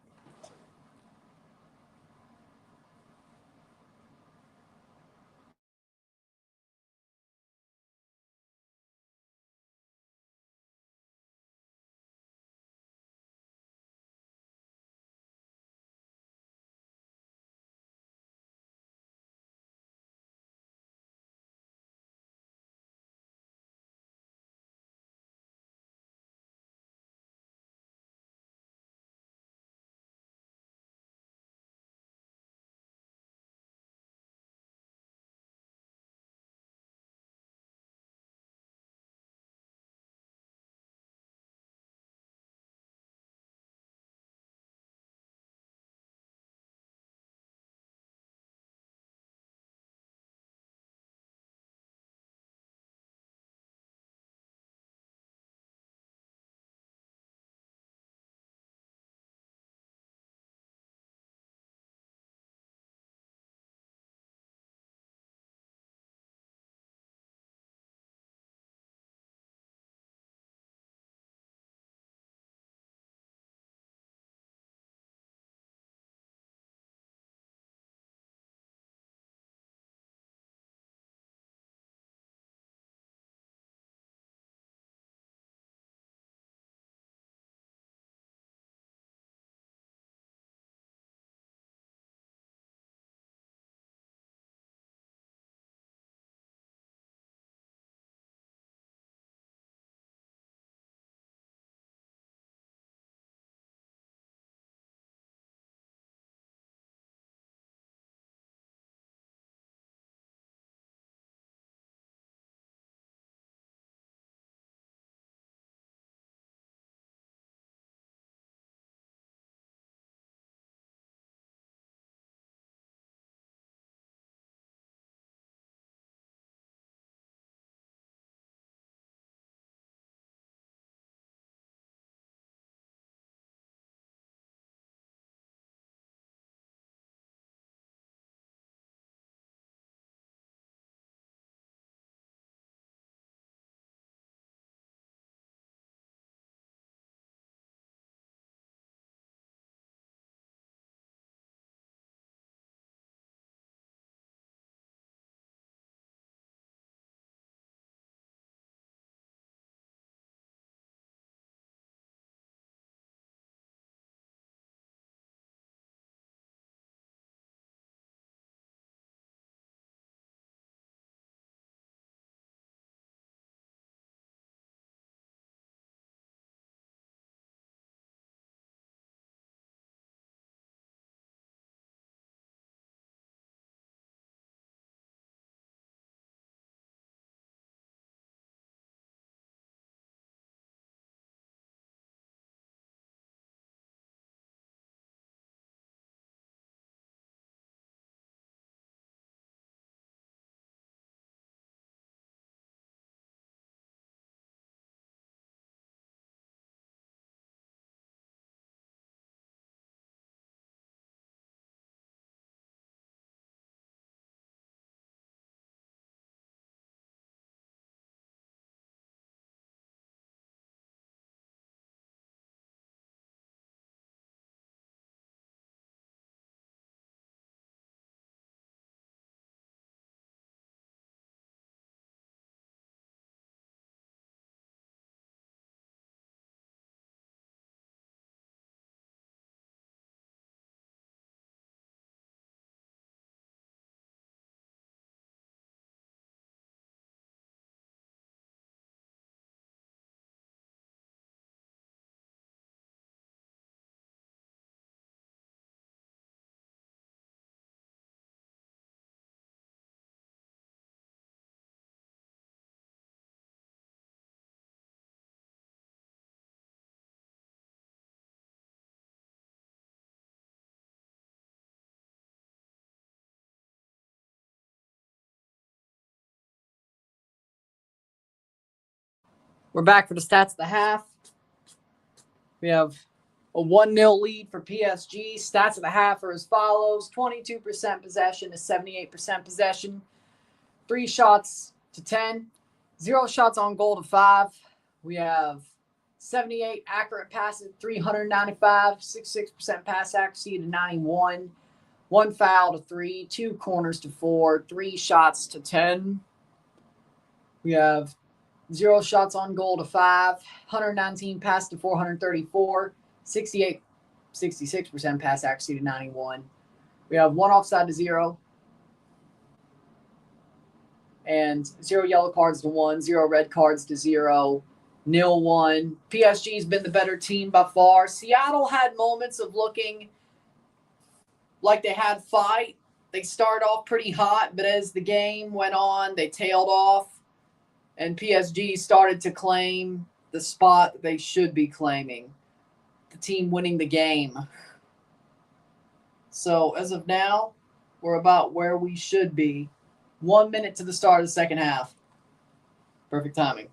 Speaker 1: We're back for the stats of the half. We have a 1-0 lead for PSG. Stats of the half are as follows. 22% possession to 78% possession. 3 shots to 10. 0 shots on goal to 5. We have 78 accurate passes, 395, 66% pass accuracy to 91. 1 foul to 3, 2 corners to 4, 3 shots to 10. We have 0 shots on goal to 5, 119 pass to 434, 66% pass accuracy to 91. We have 1 offside to 0, and 0 yellow cards to 1, 0 red cards to 0, 0-1. PSG's been the better team by far. Seattle had moments of looking like they had fight. They started off pretty hot, but as the game went on, they tailed off, and PSG started to claim the spot that they should be claiming, the team winning the game. So as of now, we're about where we should be. 1 minute to the start of the second half. Perfect timing.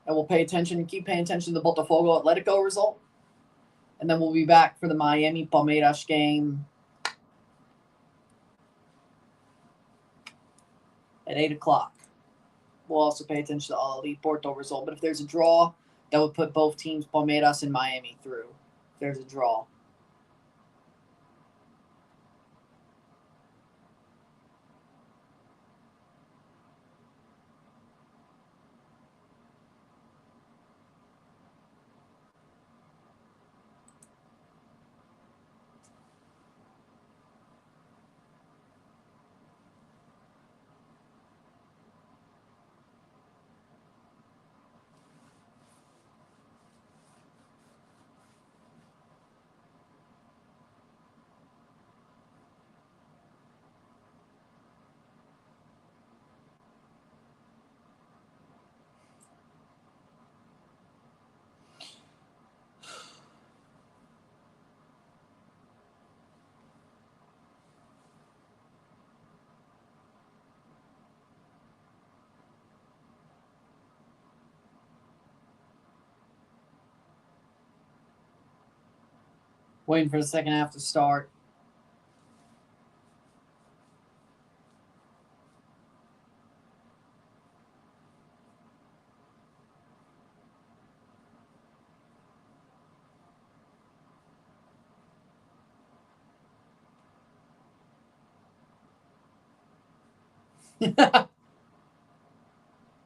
Speaker 1: And we'll pay attention, keep paying attention to the Botafogo Atletico result. And then we'll be back for the Miami Palmeiras game at 8 o'clock. We'll also pay attention to all the Porto result. But if there's a draw, that would put both teams, Palmeiras and Miami, through. If there's a draw. Waiting for the second half to start.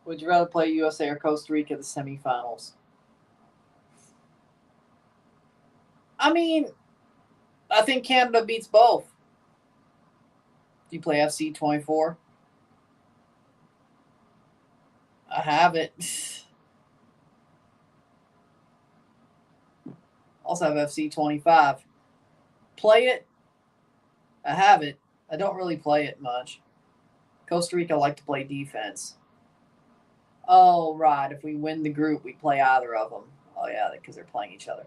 Speaker 1: Would you rather play USA or Costa Rica in the semifinals? I mean, I think Canada beats both. Do you play FC 24? I have it. Also have FC 25. Play it. I have it. I don't really play it much. Costa Rica like to play defense. Oh, right. If we win the group, we play either of them. Oh, yeah, because they're playing each other.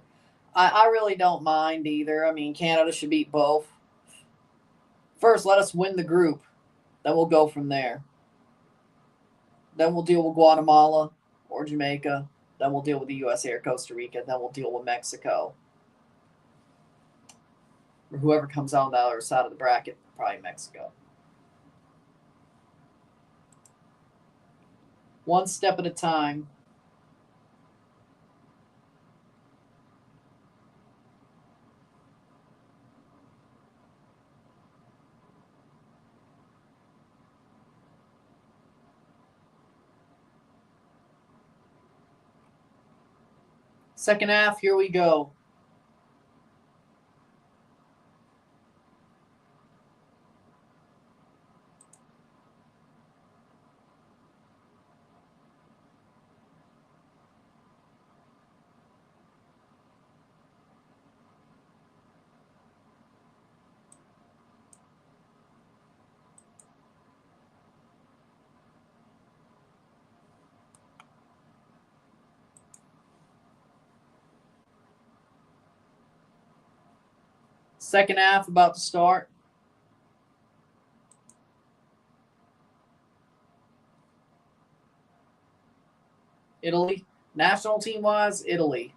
Speaker 1: I really don't mind either. I mean, Canada should beat both. First, let us win the group. Then we'll go from there. Then we'll deal with Guatemala or Jamaica. Then we'll deal with the USA or Costa Rica. Then we'll deal with Mexico. Or whoever comes out on the other side of the bracket, probably Mexico. One step at a time. Second half, here we go. Second half about to start. Italy. National team-wise, Italy.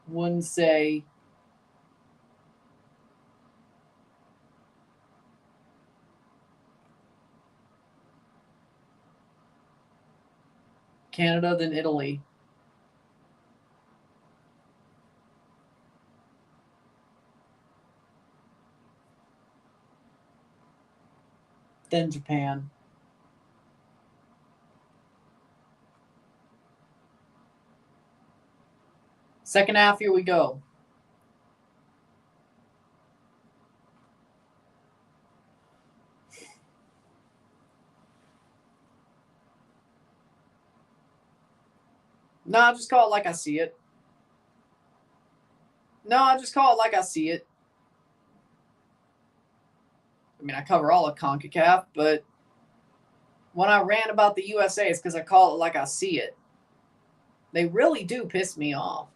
Speaker 1: Wouldn't say Canada, then Italy. Then Japan. Second half, here we go. No, I just call it like I see it. No, I just call it like I see it. I mean, I cover all of CONCACAF, but when I rant about the USA, it's because I call it like I see it. They really do piss me off.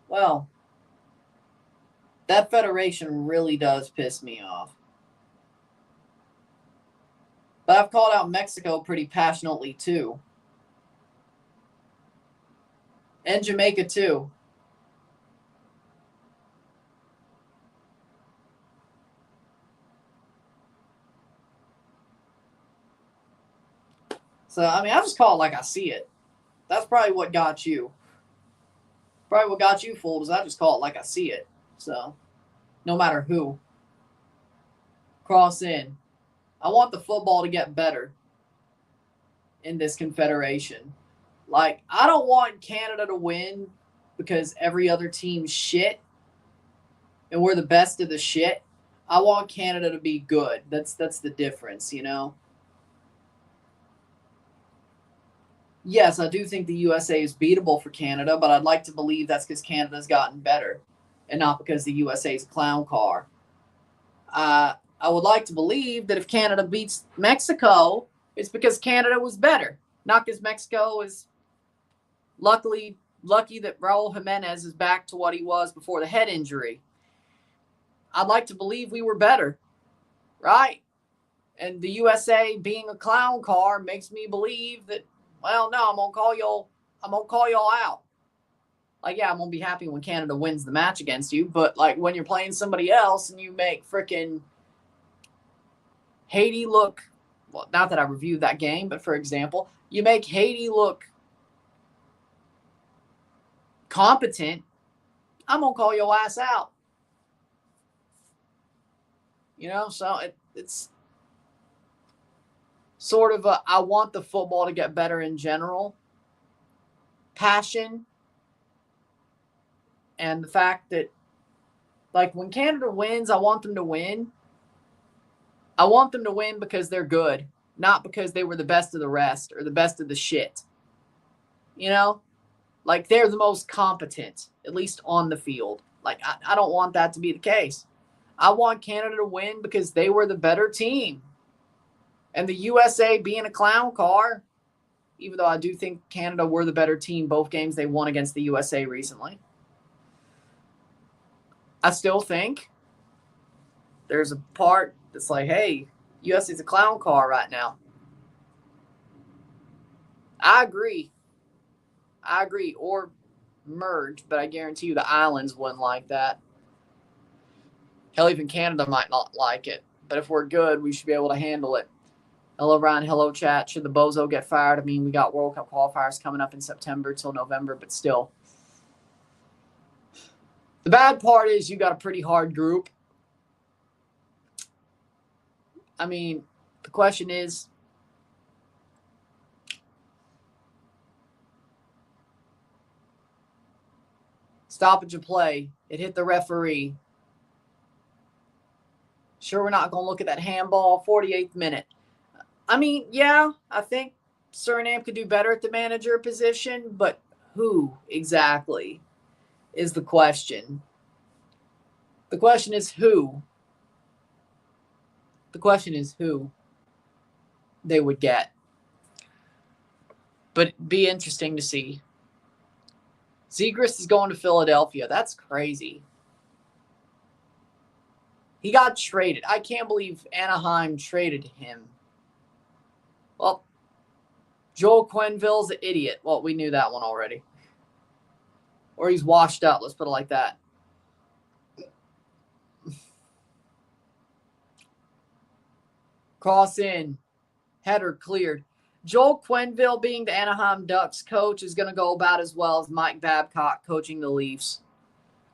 Speaker 1: Well, that federation really does piss me off. But I've called out Mexico pretty passionately, too. And Jamaica, too. So, I mean, I just call it like I see it. That's probably what got you. Probably what got you fooled is I just call it like I see it. So, no matter who. Cross in. I want the football to get better in this confederation. Like, I don't want Canada to win because every other team's shit and we're the best of the shit. I want Canada to be good. That's the difference, you know? Yes, I do think the USA is beatable for Canada, but I'd like to believe that's because Canada's gotten better and not because the USA is a clown car. I would like to believe that if Canada beats Mexico, it's because Canada was better, not because Mexico is lucky that Raul Jimenez is back to what he was before the head injury. I'd like to believe we were better, right? And the USA being a clown car makes me believe that, well, no, I'm gonna call y'all out. Like, yeah, I'm gonna be happy when Canada wins the match against you, but like when you're playing somebody else and you make freaking Haiti look, well, not that I reviewed that game, but for example, you make Haiti look competent, I'm gonna call your ass out. You know, so it's sort of I want the football to get better in general. Passion. And the fact that, like, when Canada wins, I want them to win. I want them to win because they're good, not because they were the best of the rest or the best of the shit. You know? Like, they're the most competent, at least on the field. Like, I don't want that to be the case. I want Canada to win because they were the better team. And the USA being a clown car, even though I do think Canada were the better team both games they won against the USA recently, I still think there's a part that's like, hey, USA's a clown car right now. I agree. Or merge, but I guarantee you the islands wouldn't like that. Hell, even Canada might not like it. But if we're good, we should be able to handle it. Hello, Ryan. Hello, chat. Should the Bozo get fired? I mean, we got World Cup qualifiers coming up in September till November, but still. The bad part is you got a pretty hard group. I mean, the question is, stoppage of play. It hit the referee. Sure, we're not going to look at that handball, 48th minute. I mean, yeah, I think Suriname could do better at the manager position, but who exactly is the question? The question is who. The question is who they would get. But it'd be interesting to see. Zegras is going to Philadelphia. That's crazy. He got traded. I can't believe Anaheim traded him. Well, Joel Quenneville's an idiot. Well, we knew that one already. Or he's washed up. Let's put it like that. Cross in. Header cleared. Joel Quenneville being the Anaheim Ducks coach is going to go about as well as Mike Babcock coaching the Leafs.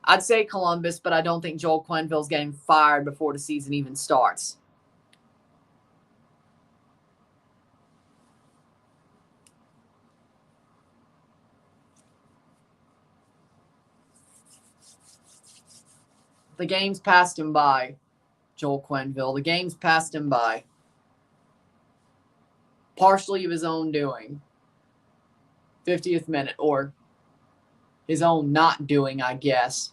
Speaker 1: I'd say Columbus, but I don't think Joel Quenneville's getting fired before the season even starts. The game's passed him by, Joel Quenneville. The game's passed him by. Partially of his own doing. 50th minute, or his own not doing, I guess.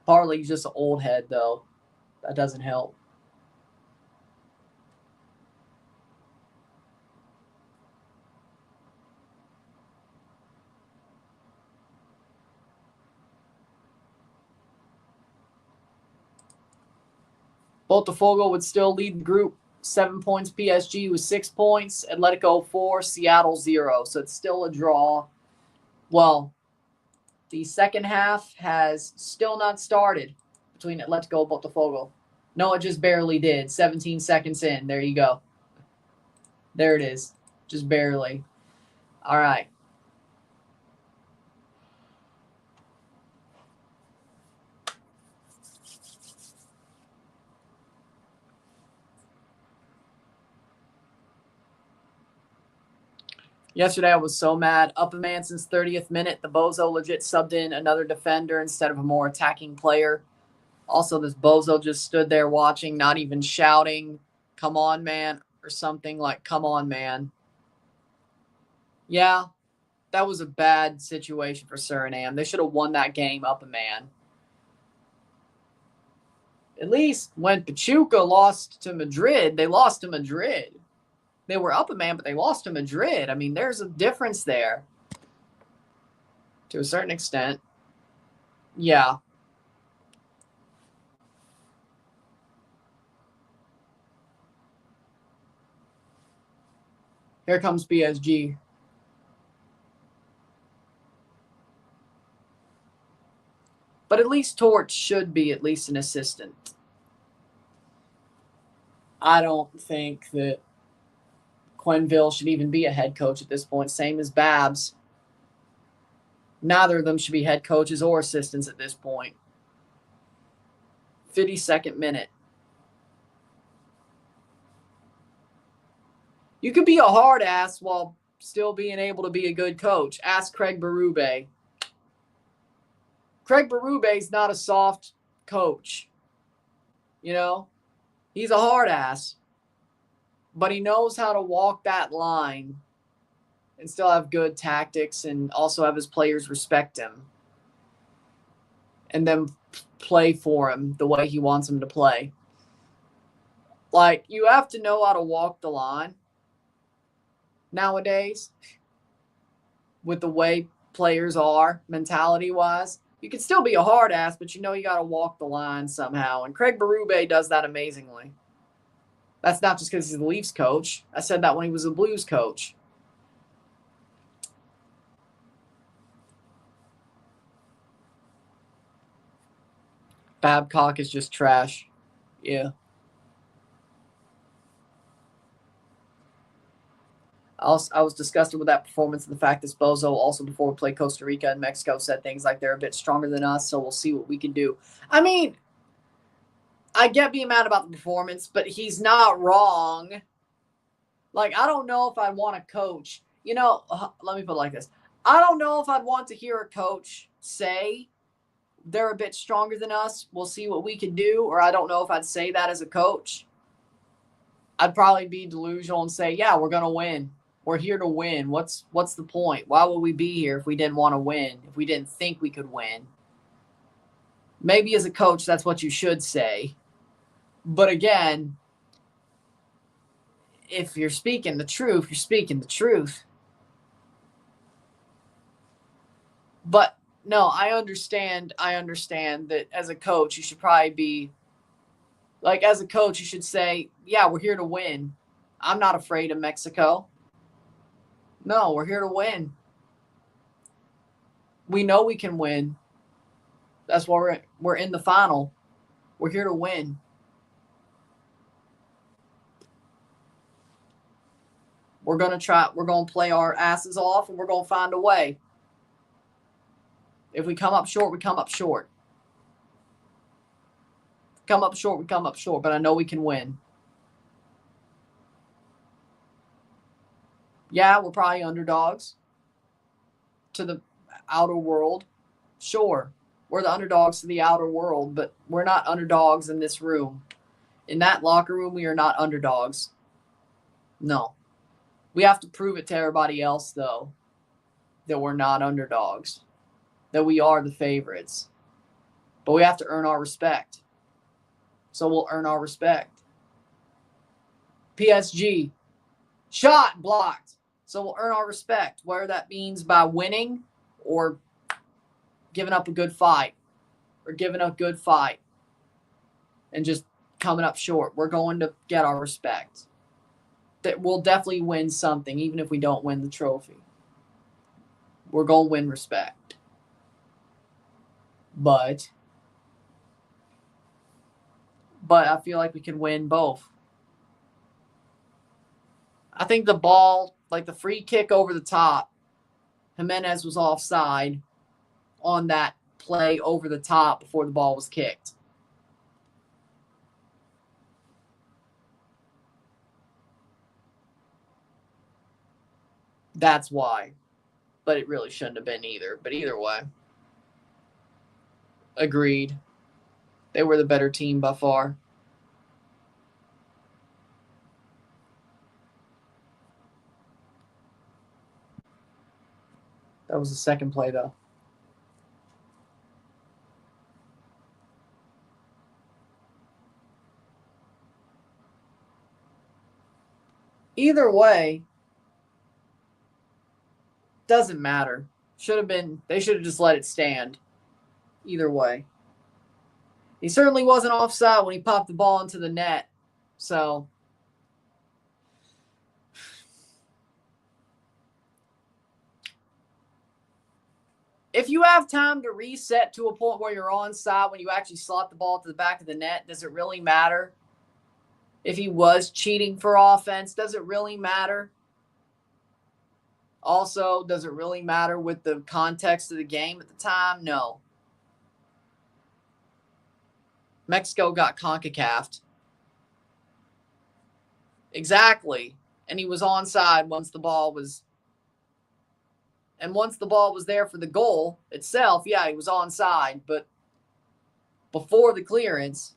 Speaker 1: Partly just an old head, though. That doesn't help. Botafogo would still lead the group. 7 points. PSG with 6 points. Atletico 4. Seattle 0. So it's still a draw. Well, the second half has still not started between Atletico and Botafogo. No, it just barely did. 17 seconds in. There you go. There it is. Just barely. All right. Yesterday, I was so mad. Up a man since 30th minute. The Bozo legit subbed in another defender instead of a more attacking player. Also, this Bozo just stood there watching, not even shouting, come on, man, or something like, come on, man. Yeah, that was a bad situation for Suriname. They should have won that game up a man. At least when Pachuca lost to Madrid, they lost to Madrid. They were up a man, but they lost to Madrid. I mean, there's a difference there. To a certain extent. Yeah. Here comes PSG. But at least Torch should be at least an assistant. I don't think that Quenneville should even be a head coach at this point, same as Babs. Neither of them should be head coaches or assistants at this point. 52nd minute. You could be a hard ass while still being able to be a good coach. Ask Craig Berube. Craig Berube's not a soft coach. You know? He's a hard ass. But he knows how to walk that line and still have good tactics and also have his players respect him. And then play for him the way he wants him to play. Like, you have to know how to walk the line nowadays with the way players are mentality-wise. You can still be a hard ass, but you know you got to walk the line somehow. And Craig Berube does that amazingly. That's not just because he's the Leafs coach. I said that when he was a Blues coach. Babcock is just trash. Yeah. I was disgusted with that performance and the fact that Bozo also before we played Costa Rica and Mexico said things like they're a bit stronger than us, so we'll see what we can do. I mean, I get being mad about the performance, but he's not wrong. Like, I don't know if I want to coach. You know, let me put it like this. I don't know if I'd want to hear a coach say they're a bit stronger than us. We'll see what we can do. Or I don't know if I'd say that as a coach. I'd probably be delusional and say, yeah, we're going to win. We're here to win. What's the point? Why would we be here if we didn't want to win? If we didn't think we could win? Maybe as a coach, that's what you should say. But again, if you're speaking the truth, you're speaking the truth. But no, I understand that as a coach, you should probably be like, as a coach, you should say, yeah, we're here to win. I'm not afraid of Mexico. No, we're here to win. We know we can win. That's why we're in the final. We're here to win. We're going to play our asses off, and we're going to find a way. If we come up short, we come up short. Come up short, we come up short, but I know we can win. Yeah, we're probably underdogs to the outer world. Sure, we're the underdogs to the outer world, but we're not underdogs in this room. In that locker room, we are not underdogs. No. We have to prove it to everybody else, though, that we're not underdogs, that we are the favorites. But we have to earn our respect. So we'll earn our respect. PSG, shot blocked. So we'll earn our respect, whether that means by winning or giving up a good fight or giving a good fight and just coming up short. We're going to get our respect. That we'll definitely win something, even if we don't win the trophy. We're going to win respect. But I feel like we can win both. I think the ball, like the free kick over the top, Jimenez was offside on that play over the top before the ball was kicked. That's why. But it really shouldn't have been either. But either way. Agreed. They were the better team by far. That was the second play, though. Either way, doesn't matter. They should have just let it stand. Either way. He certainly wasn't offside when he popped the ball into the net. So, if you have time to reset to a point where you're onside when you actually slot the ball to the back of the net, does it really matter? If he was cheating for offense, does it really matter? Also, does it really matter with the context of the game at the time? No. Mexico got CONCACAF'd. Exactly. And he was onside once the ball was... And once the ball was there for the goal itself, yeah, he was onside. But before the clearance...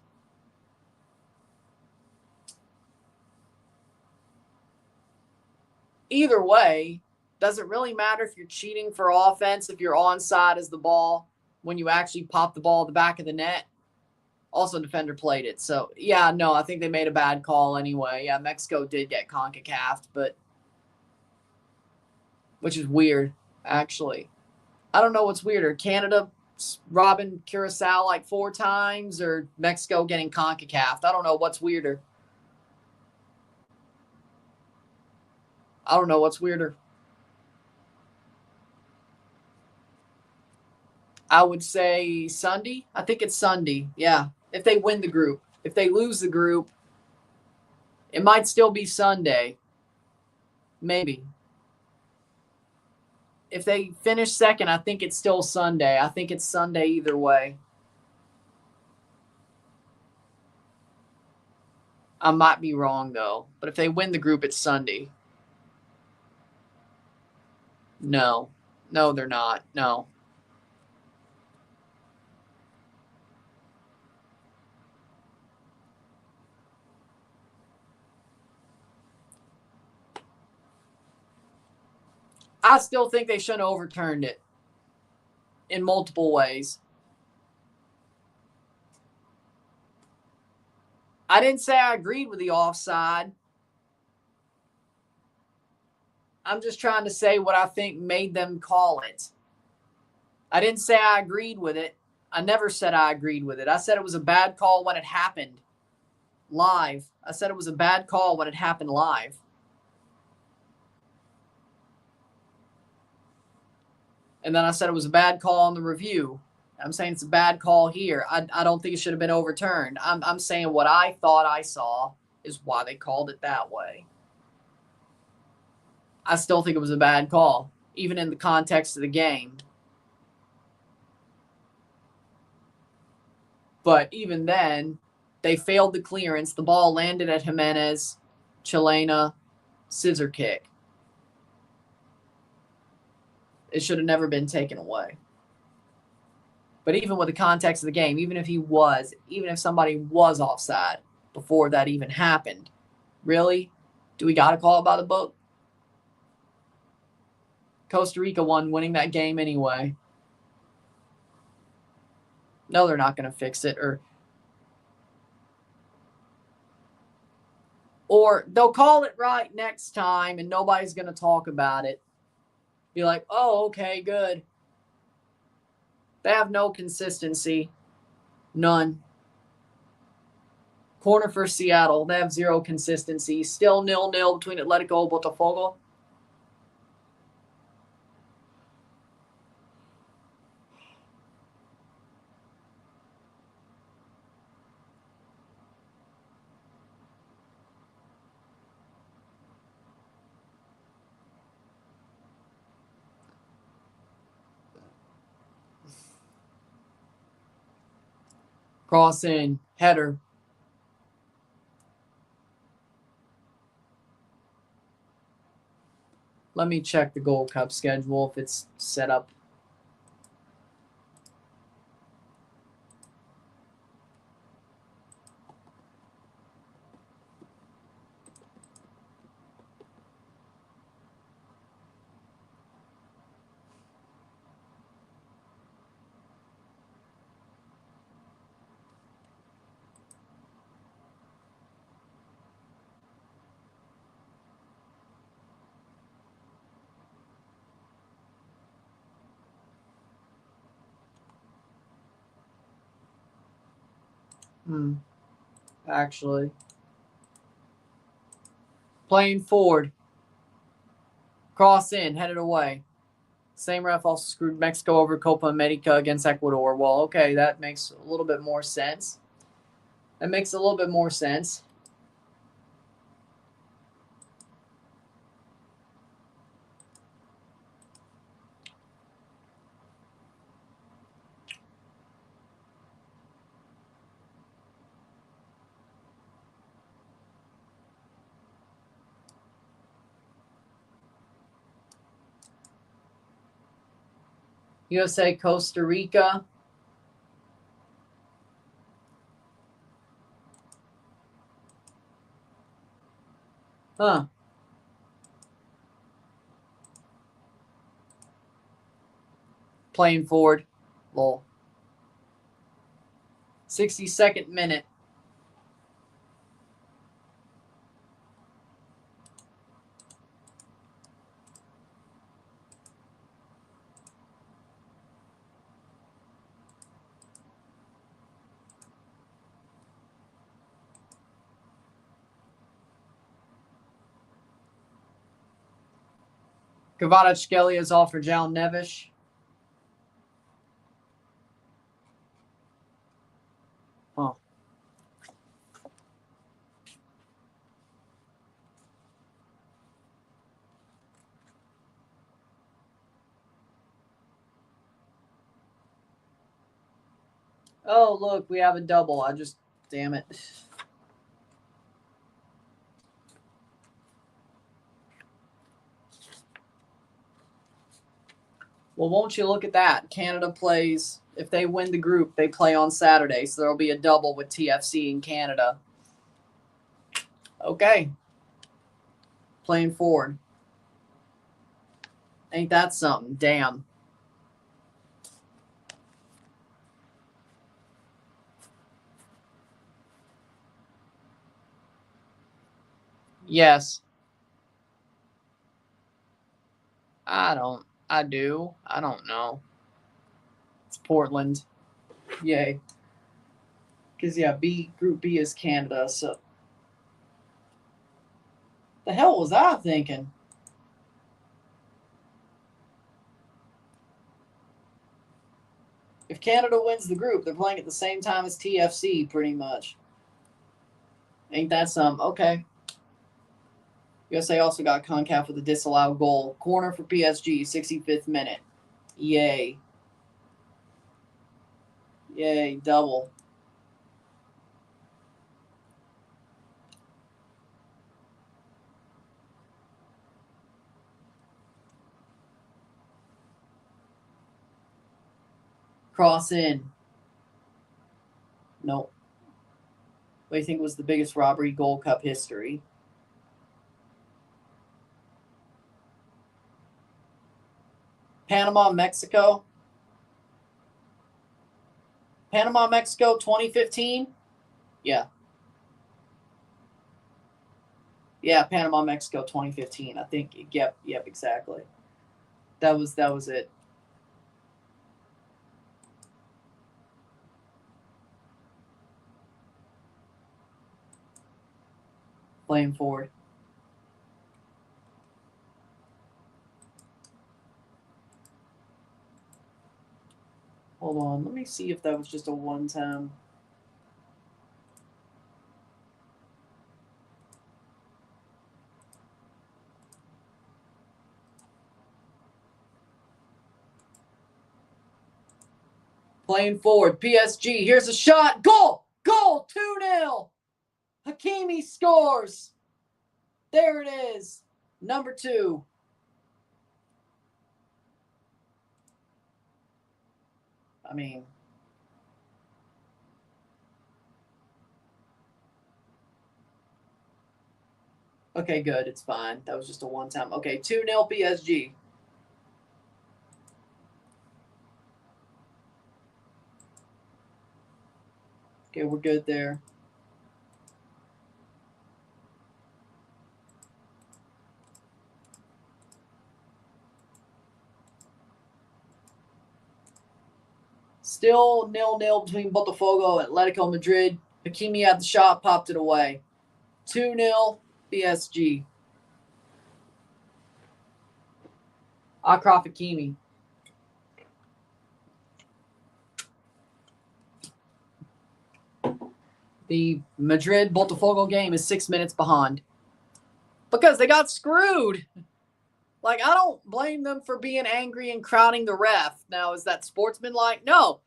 Speaker 1: Either way, does it really matter if you're cheating for offense, if you're onside as the ball, when you actually pop the ball at the back of the net? Also, defender played it. So, yeah, no, I think they made a bad call anyway. Yeah, Mexico did get CONCACAF'd, but... Which is weird, actually. I don't know what's weirder. Canada robbing Curacao like 4 times or Mexico getting CONCACAF'd. I don't know what's weirder. I don't know what's weirder. I would say Sunday. I think it's Sunday. Yeah. If they win the group. If they lose the group, it might still be Sunday. Maybe. If they finish second, I think it's still Sunday. I think it's Sunday either way. I might be wrong, though. But if they win the group, it's Sunday. No. No, they're not. No. I still think they shouldn't have overturned it in multiple ways. I didn't say I agreed with the offside. I'm just trying to say what I think made them call it. I didn't say I agreed with it. I never said I agreed with it. I said it was a bad call when it happened live. I said it was a bad call when it happened live. And then I said it was a bad call on the review. I'm saying it's a bad call here. I don't think it should have been overturned. I'm saying what I thought I saw is why they called it that way. I still think it was a bad call, even in the context of the game. But even then, they failed the clearance. The ball landed at Jimenez, Chilena, scissor kick. It should have never been taken away. But even with the context of the game, even if somebody was offside before that even happened, really? Do we got to call it by the book? Costa Rica won, winning that game anyway. No, they're not going to fix it. Or they'll call it right next time and nobody's going to talk about it. Be like, oh, okay, good. They have no consistency. None. Corner for Seattle. They have zero consistency. Still 0-0 between Atletico and Botafogo. Cross in. Header. Let me check the Gold Cup schedule if it's set up. Actually. Playing forward. Cross in, headed away. Same ref also screwed Mexico over Copa America against Ecuador. Well, okay, that makes a little bit more sense. USA, Costa Rica. Huh. Playing forward. Lol. 62nd minute. Kvaratskhelia is off for Jal Neves. Huh. Oh, look, we have a double. Damn it. Well, won't you look at that? Canada plays, if they win the group, they play on Saturday. So there'll be a double with TFC in Canada. Okay. Playing forward. Ain't that something? Damn. Yes. I do. I don't know. Portland. Yay. Because, yeah, Group B is Canada, so. The hell was I thinking? If Canada wins the group, they're playing at the same time as TFC, pretty much. Ain't that some? Okay. USA also got CONCACAF with a disallowed goal. Corner for PSG, 65th minute. Yay. Yay, double. Cross in. Nope. What do you think was the biggest robbery Gold Cup history? Panama, Mexico. Panama, Mexico, 2015? Yeah. Yeah, Panama, Mexico, 2015. I think, yep, exactly. That was it. Playing forward. Hold on. Let me see if that was just a one-time. Playing forward. PSG. Here's a shot. Goal! Goal! 2-0. Hakimi scores. There it is. Number 2. I mean, okay, good. It's fine. That was just a one-time. Okay, 2-0 PSG. Okay, we're good there. Still 0-0 between Botafogo and Atletico Madrid. Hakimi had the shot, popped it away. 2-0 PSG. Achraf Hakimi. The Madrid Botafogo game is 6 minutes behind. Because they got screwed. Like, I don't blame them for being angry and crowding the ref. Now, is that sportsmanlike? No.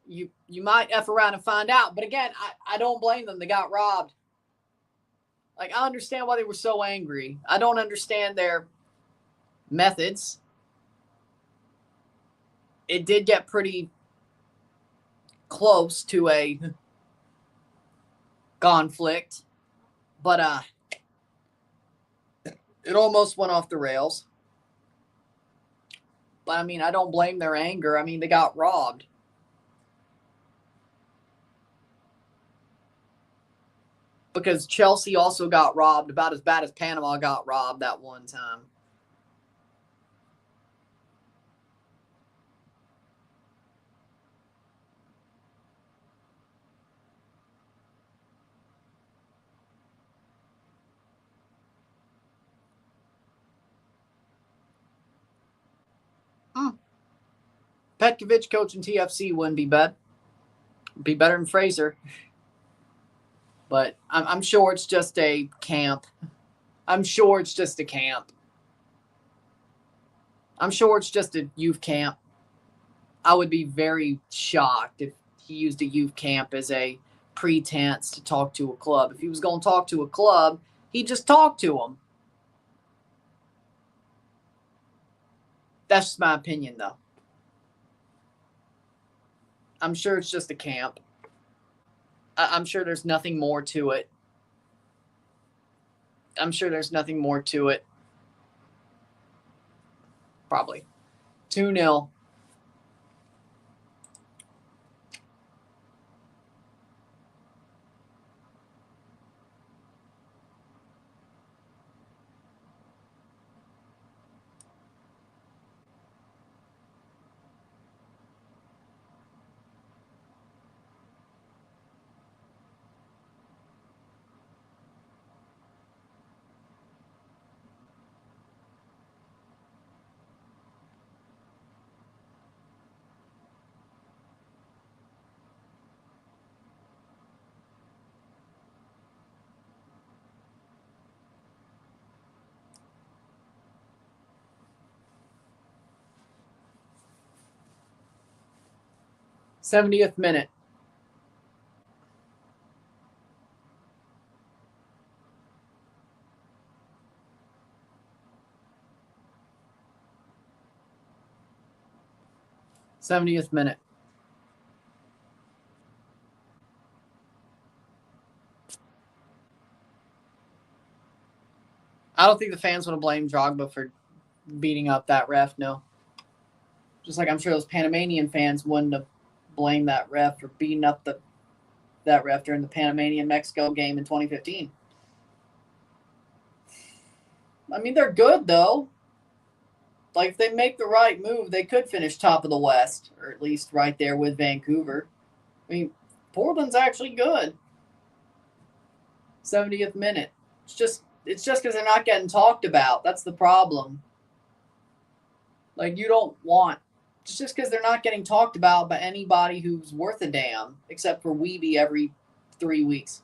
Speaker 1: You might F around and find out. But again, I don't blame them. They got robbed. Like, I understand why they were so angry. I don't understand their methods. It did get pretty close to a conflict. But it almost went off the rails. But, I mean, I don't blame their anger. I mean, they got robbed. Because Chelsea also got robbed about as bad as Panama got robbed that one time. Petkovic coaching TFC wouldn't be bad. Be better than Fraser. But I'm sure it's just a camp. I'm sure it's just a camp. I'm sure it's just a youth camp. I would be very shocked if he used a youth camp as a pretense to talk to a club. If he was going to talk to a club, he'd just talk to them. That's just my opinion, though. I'm sure it's just a camp. I'm sure there's nothing more to it. I'm sure there's nothing more to it. Probably. 2-0. 70th minute. I don't think the fans want to blame Drogba for beating up that ref, no. Just like I'm sure those Panamanian fans wouldn't have blamed that ref for beating up that ref during the Panamanian-Mexico game in 2015. I mean, they're good, though. Like, if they make the right move, they could finish top of the West, or at least right there with Vancouver. I mean, Portland's actually good. 70th minute. It's just because they're not getting talked about. That's the problem. Like, you don't want... It's just because they're not getting talked about by anybody who's worth a damn, except for Weeby every 3 weeks.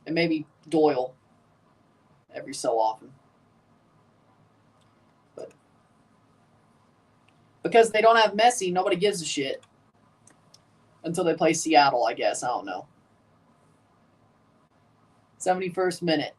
Speaker 1: And maybe Doyle every so often. But because they don't have Messi, nobody gives a shit. Until they play Seattle, I guess. I don't know. 71st minute.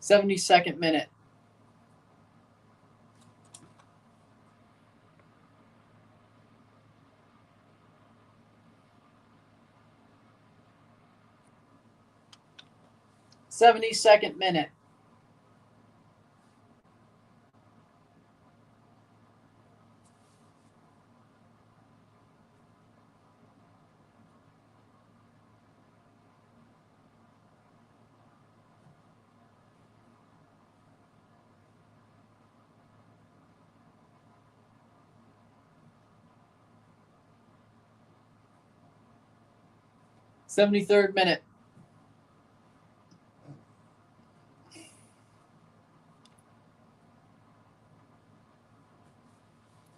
Speaker 1: '72nd minute. '72nd minute. '73rd minute.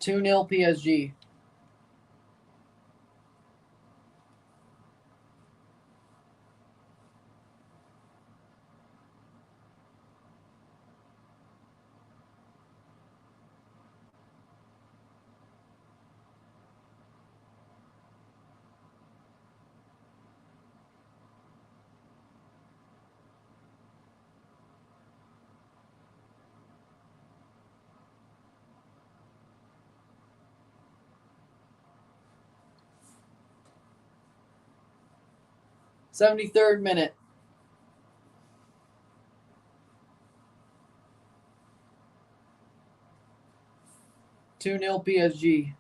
Speaker 1: (2-0) PSG. '73rd minute. (2-0) PSG.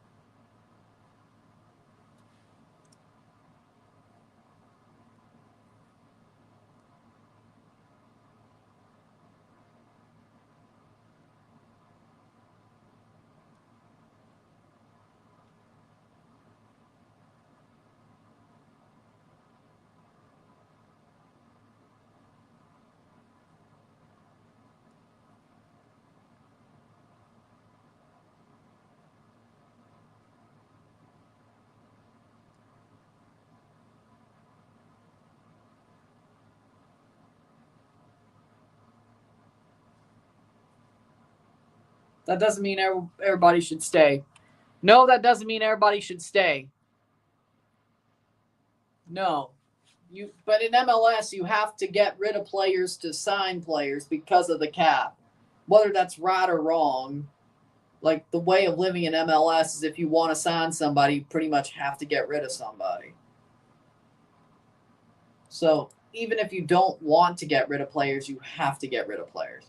Speaker 1: That doesn't mean everybody should stay. No, that doesn't mean everybody should stay. No. But in MLS, you have to get rid of players to sign players because of the cap. Whether that's right or wrong, like the way of living in MLS is if you want to sign somebody, you pretty much have to get rid of somebody. So even if you don't want to get rid of players, you have to get rid of players.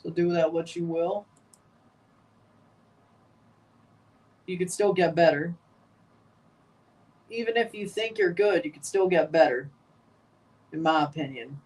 Speaker 1: So do that what you will. You could still get better. Even if you think you're good, you could still get better, in my opinion.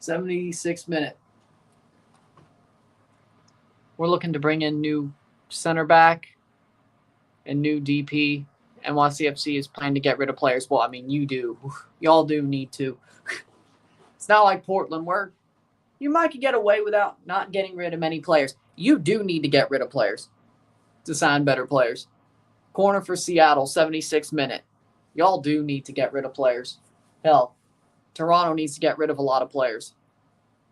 Speaker 1: '76 minute. We're looking to bring in new center back and new DP. NYCFC is planning to get rid of players. Well, I mean, you do. Y'all do need to. It's not like Portland where you might get away without not getting rid of many players. You do need to get rid of players to sign better players. Corner for Seattle, 76 minute. Y'all do need to get rid of players. Hell, Toronto needs to get rid of a lot of players.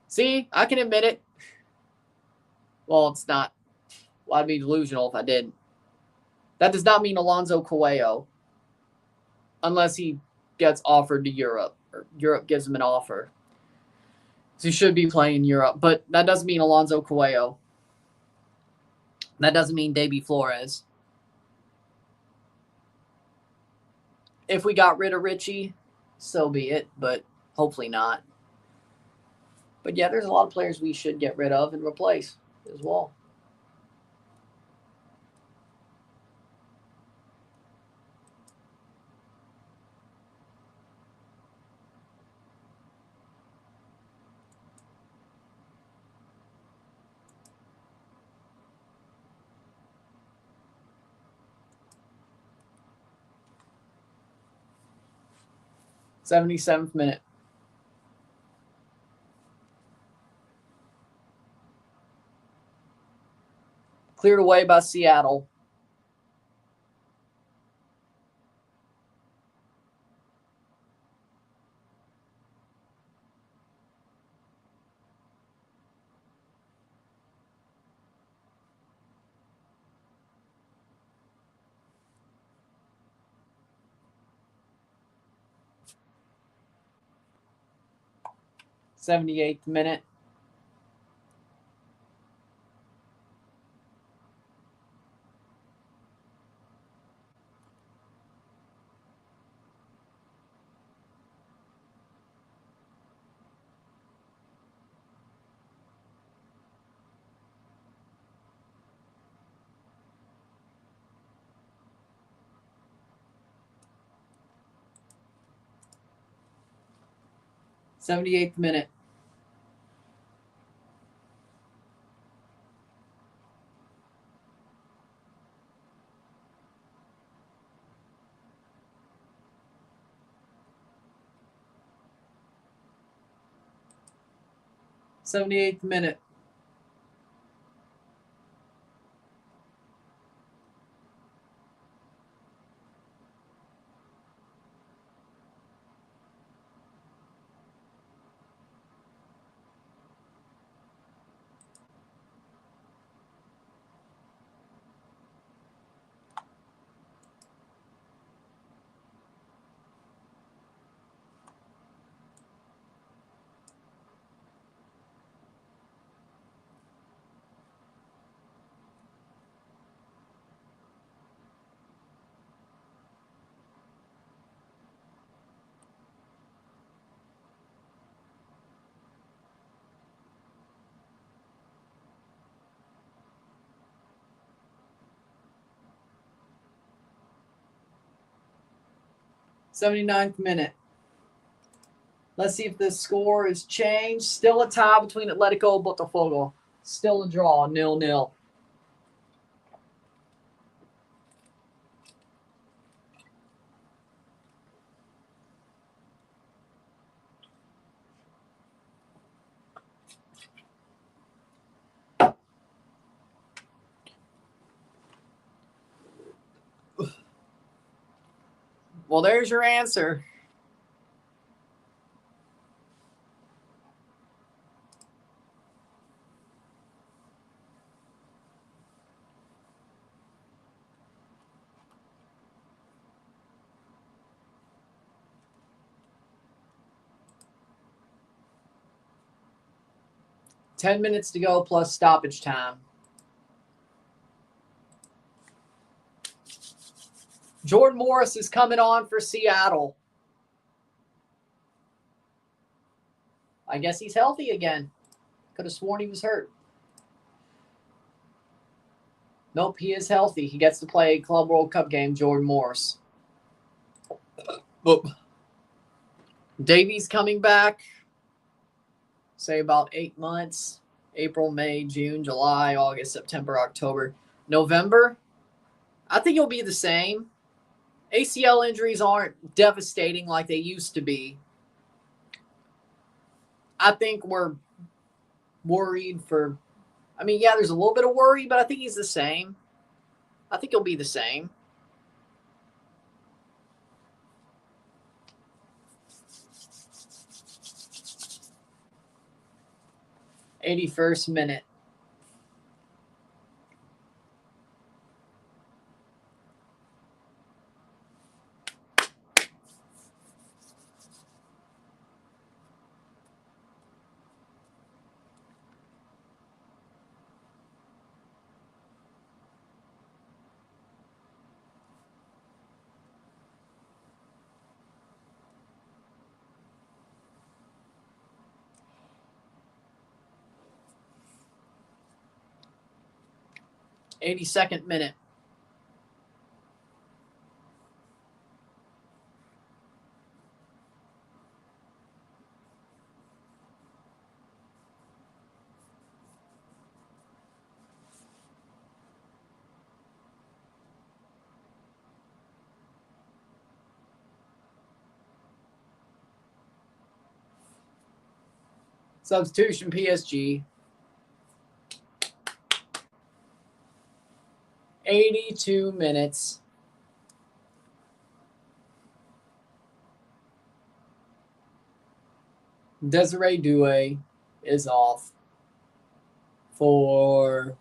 Speaker 1: See, I can admit it. Well, it's not. Well, I'd be delusional if I didn't. That does not mean Alonso Coelho, unless he gets offered to Europe, or Europe gives him an offer. So he should be playing in Europe, but that doesn't mean Alonso Coelho. That doesn't mean Davy Flores. If we got rid of Richie, so be it, but hopefully not. But yeah, there's a lot of players we should get rid of and replace as well. '77th minute. Cleared away by Seattle. '78th minute. '78th minute. '78th minute. '79th minute. Let's see if the score is changed. Still a tie between Atletico and Botafogo. Still a draw, 0-0. Well, there's your answer. 10 minutes to go plus stoppage time. Jordan Morris is coming on for Seattle. I guess he's healthy again. Could have sworn he was hurt. Nope, he is healthy. He gets to play Club World Cup game, Jordan Morris. Whoop. Davies coming back. Say about 8 months. April, May, June, July, August, September, October, November. I think it'll be the same. ACL injuries aren't devastating like they used to be. I think we're worried for... I mean, yeah, there's a little bit of worry, but I think he's the same. I think he'll be the same. '81st minute. '82nd minute. Substitution PSG. 82 minutes. Desiree Douay is off for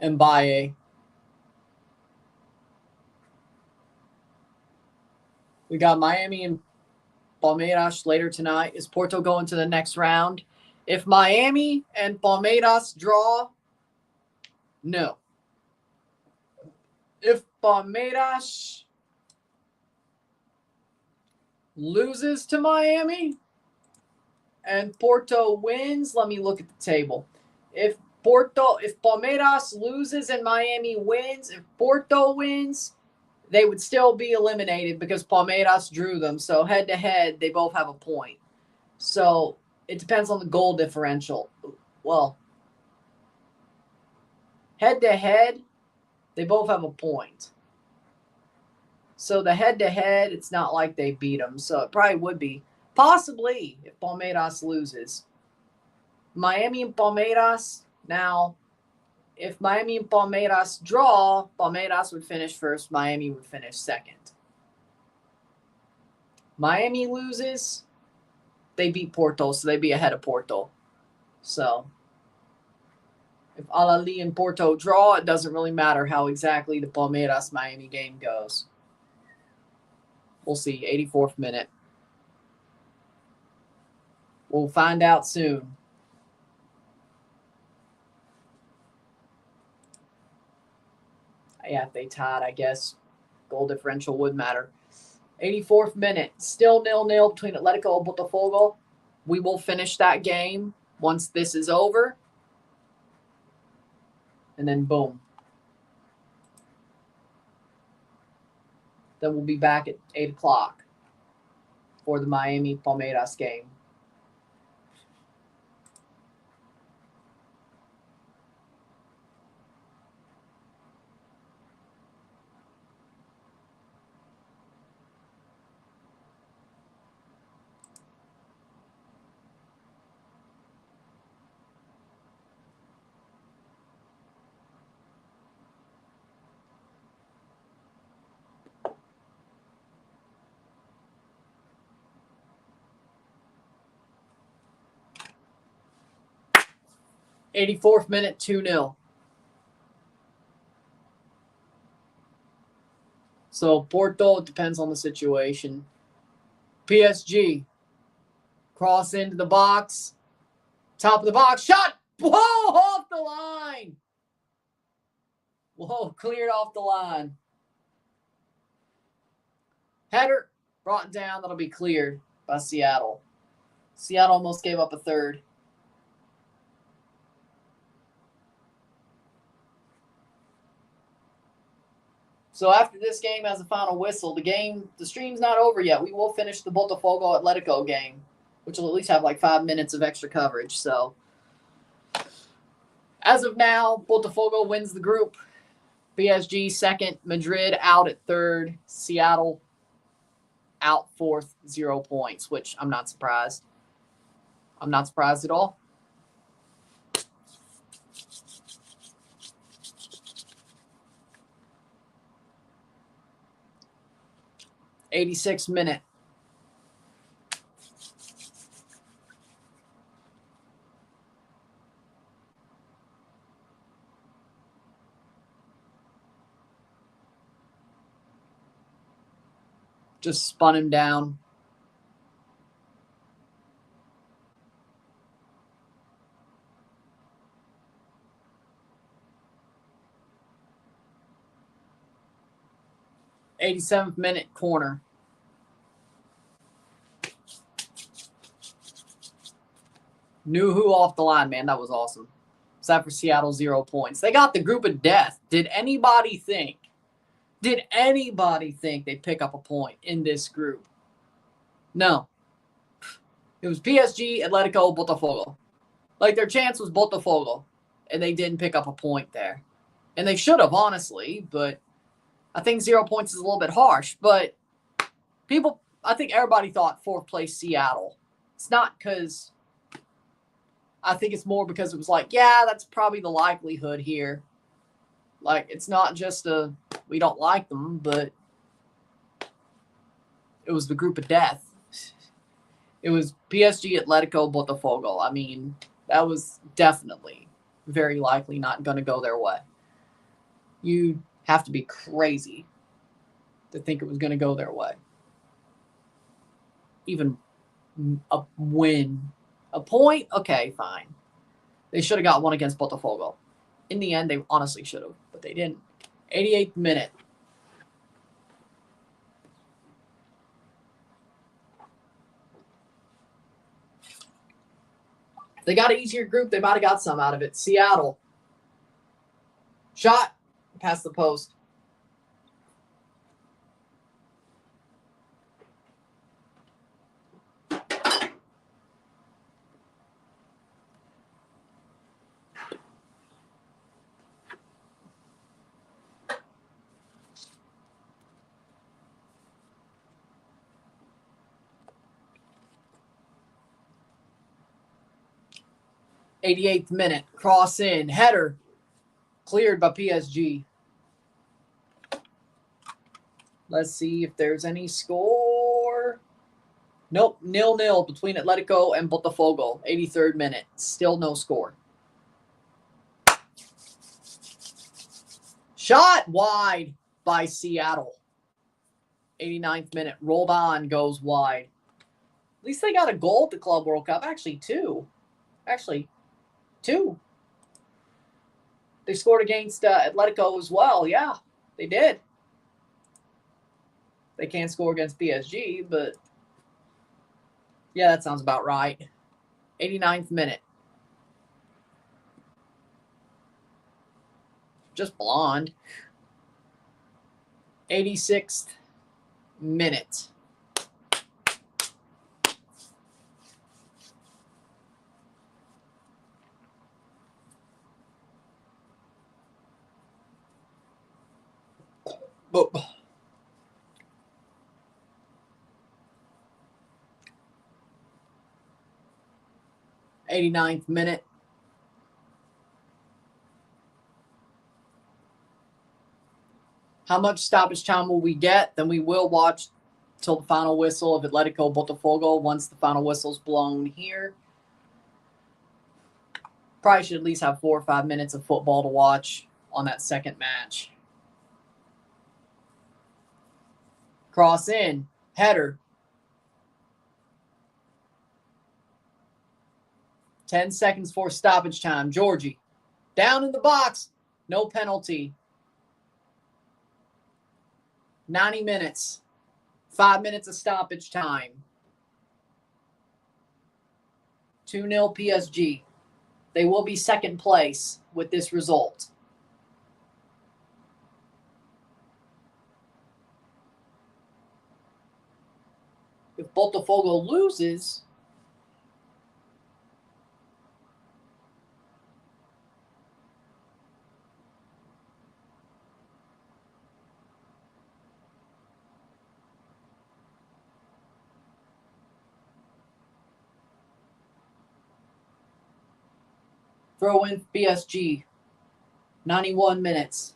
Speaker 1: Mbaye. We got Miami and Palmeiras later tonight. Is Porto going to the next round? If Miami and Palmeiras draw, no. If Palmeiras loses to Miami and Porto wins, let me look at the table. If Palmeiras loses and Miami wins, if Porto wins, they would still be eliminated because Palmeiras drew them. So head-to-head, they both have a point. So it depends on the goal differential. Well, head-to-head, they both have a point. So the head-to-head, it's not like they beat them. So it probably would be. Possibly if Palmeiras loses. Miami and Palmeiras, now, if Miami and Palmeiras draw, Palmeiras would finish first, Miami would finish second. Miami loses, they beat Porto, so they'd be ahead of Porto. So, if Al-Ahly and Porto draw, it doesn't really matter how exactly the Palmeiras-Miami game goes. We'll see, 84th minute. We'll find out soon. Yeah, if they tied, I guess goal differential would matter. 84th minute. Still 0-0 between Atletico and Botafogo. We will finish that game once this is over. And then boom. Then we'll be back at 8 o'clock for the Miami Palmeiras game. '84th minute, 2-0. So Porto, it depends on the situation. PSG, Cross into the box. Top of the box. Shot. Whoa, off the line. Whoa, cleared off the line. Header brought down. That'll be cleared by Seattle. Seattle almost gave up a third. So after this game has a final whistle, the stream's not over yet. We will finish the Botafogo Atletico game, which will at least have like 5 minutes of extra coverage. So as of now, Botafogo wins the group. PSG second, Madrid out at third, Seattle out fourth, 0 points, which I'm not surprised. I'm not surprised at all. '86th minute. Just spun him down. '87th minute, corner. Nuhu off the line, man. That was awesome. Except for Seattle, 0 points. They got the group of death. Did anybody think they'd pick up a point in this group? No. It was PSG, Atletico, Botafogo. Like, their chance was Botafogo, and they didn't pick up a point there. And they should have, honestly, but I think 0 points is a little bit harsh. But I think everybody thought fourth place Seattle. It's not because, I think it's more because it was like, yeah, that's probably the likelihood here. Like, it's not just we don't like them, but it was the group of death. It was PSG, Atletico, Botafogo. I mean, that was definitely very likely not going to go their way. You have to be crazy to think it was going to go their way. Even a win. A point? Okay, fine. They should have got one against Botafogo. In the end, they honestly should have, but they didn't. 88th minute. They got an easier group. They might have got some out of it. Seattle. Shot. Past the post. '88th minute. Cross in. Header. Cleared by PSG. Let's see if there's any score. Nope. 0-0 between Atletico and Botafogo. 83rd minute. Still no score. Shot wide by Seattle. 89th minute. Rolled on. Goes wide. At least they got a goal at the Club World Cup. Actually, two. They scored against Atletico as well. Yeah, they did. They can't score against PSG, but yeah, that sounds about right. 89th minute. Just blonde. 86th minute. Oh. 89th minute. How much stoppage time will we get? Then we will watch till the final whistle of Atletico Botafogo once the final whistle's blown here. Probably should at least have 4 or 5 minutes of football to watch on that second match. Cross in. Header. 10 seconds for stoppage time. Georgie, down in the box. No penalty. 90 minutes. 5 minutes of stoppage time. 2-0 PSG. They will be second place with this result. If Botafogo loses, throw in PSG. 91 minutes.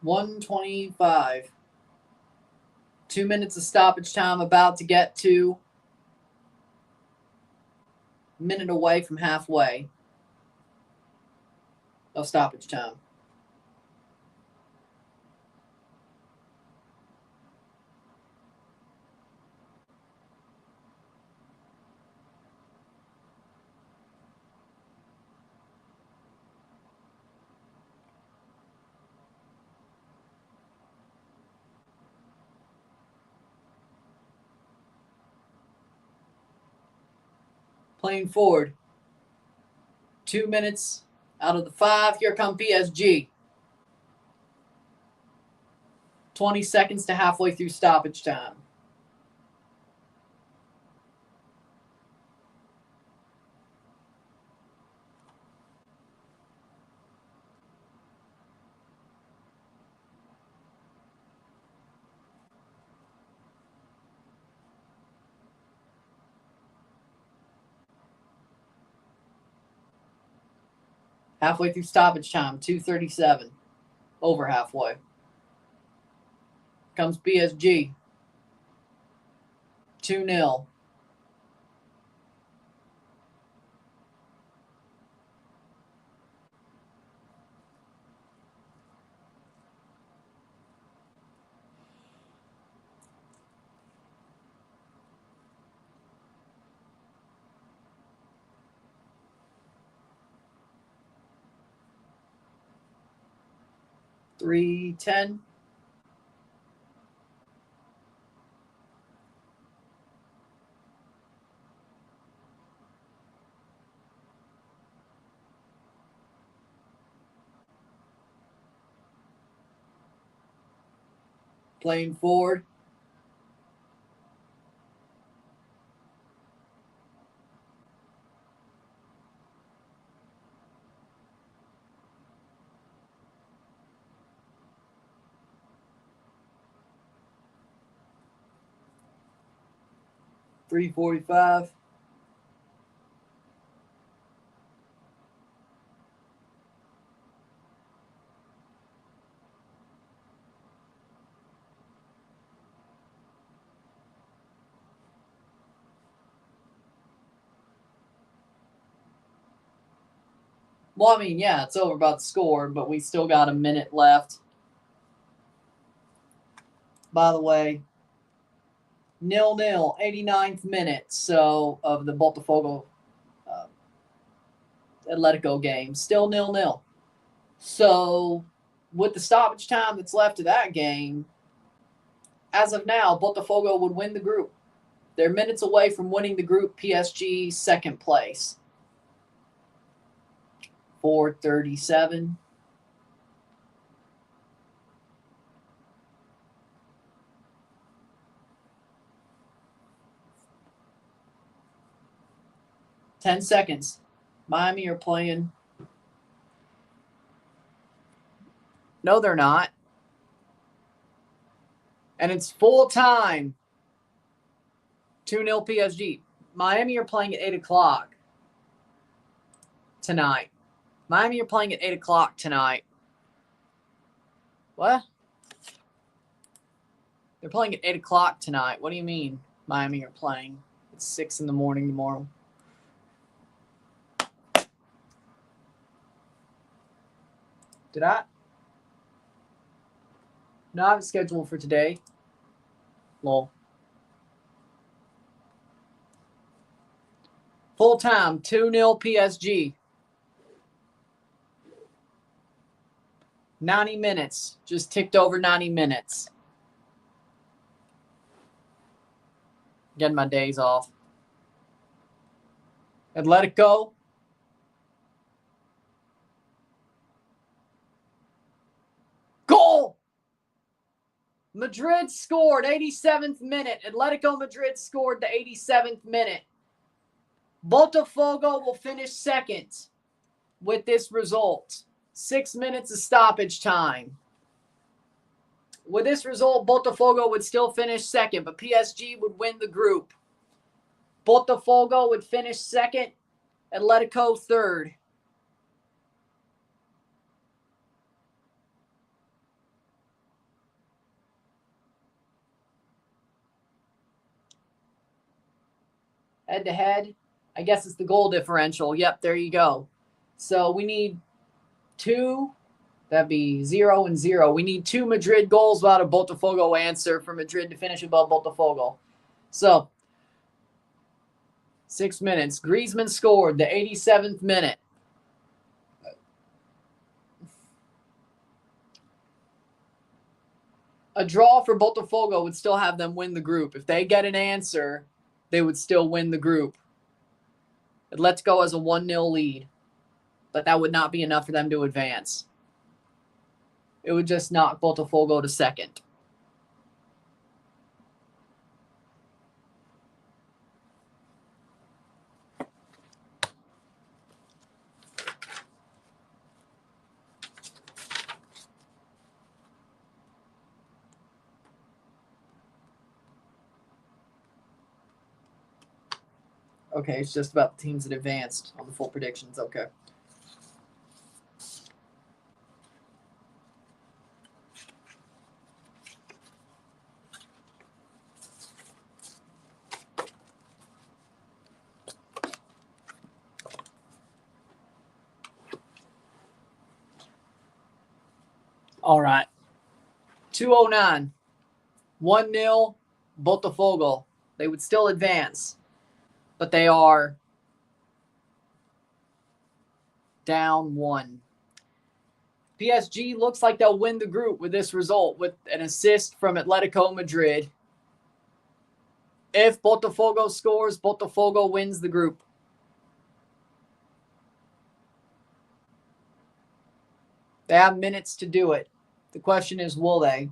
Speaker 1: $125. 2 minutes of stoppage time, about to get to. Minute away from halfway of stoppage time. Playing forward. 2 minutes out of the 5. Here come PSG. 20 seconds to halfway through stoppage time. Halfway through stoppage time, 2:37. Over halfway. Comes PSG. 2-0. $3.10. Playing forward. $3.45. Well, I mean, yeah, it's over about the score, but we still got a minute left. By the way, 0-0, 89th minute, so of the Botafogo Atletico game. Still 0-0. So with the stoppage time that's left of that game, as of now, Botafogo would win the group. They're minutes away from winning the group. PSG second place. 4:37. Ten seconds. Miami are playing No, they're not. And it's full time. 2-0 PSG. Miami are playing at 8 o'clock tonight. Miami are playing at 8 o'clock tonight. What? They're playing at 8 o'clock tonight. What do you mean Miami are playing? It's 6 in the morning tomorrow. Did I? No, I have a schedule for today. Lol. Full time, 2-0 PSG. 90 minutes. Just ticked over 90 minutes. Getting my days off. Atletico. Goal! Madrid scored, 87th minute. Atletico Madrid scored the 87th minute. Botafogo will finish second with this result. 6 minutes of stoppage time. With this result, Botafogo would still finish second, but PSG would win the group. Botafogo would finish second, Atletico third. Head-to-head, I guess it's the goal differential. Yep, there you go. So we need 2. That'd be 0 and 0. We need 2 Madrid goals without a Botafogo answer for Madrid to finish above Botafogo. So, 6 minutes. Griezmann scored the 87th minute. A draw for Botafogo would still have them win the group. If they get an answer, they would still win the group. Atletico has a 1-0 lead, but that would not be enough for them to advance. It would just knock Botafogo to second. Okay, it's just about the teams that advanced on the full predictions. Okay. All right. 209. 1-0 Botafogo. They would still advance, but they are down 1. PSG looks like they'll win the group with this result with an assist from Atletico Madrid. If Botafogo scores, Botafogo wins the group. They have minutes to do it. The question is, will they?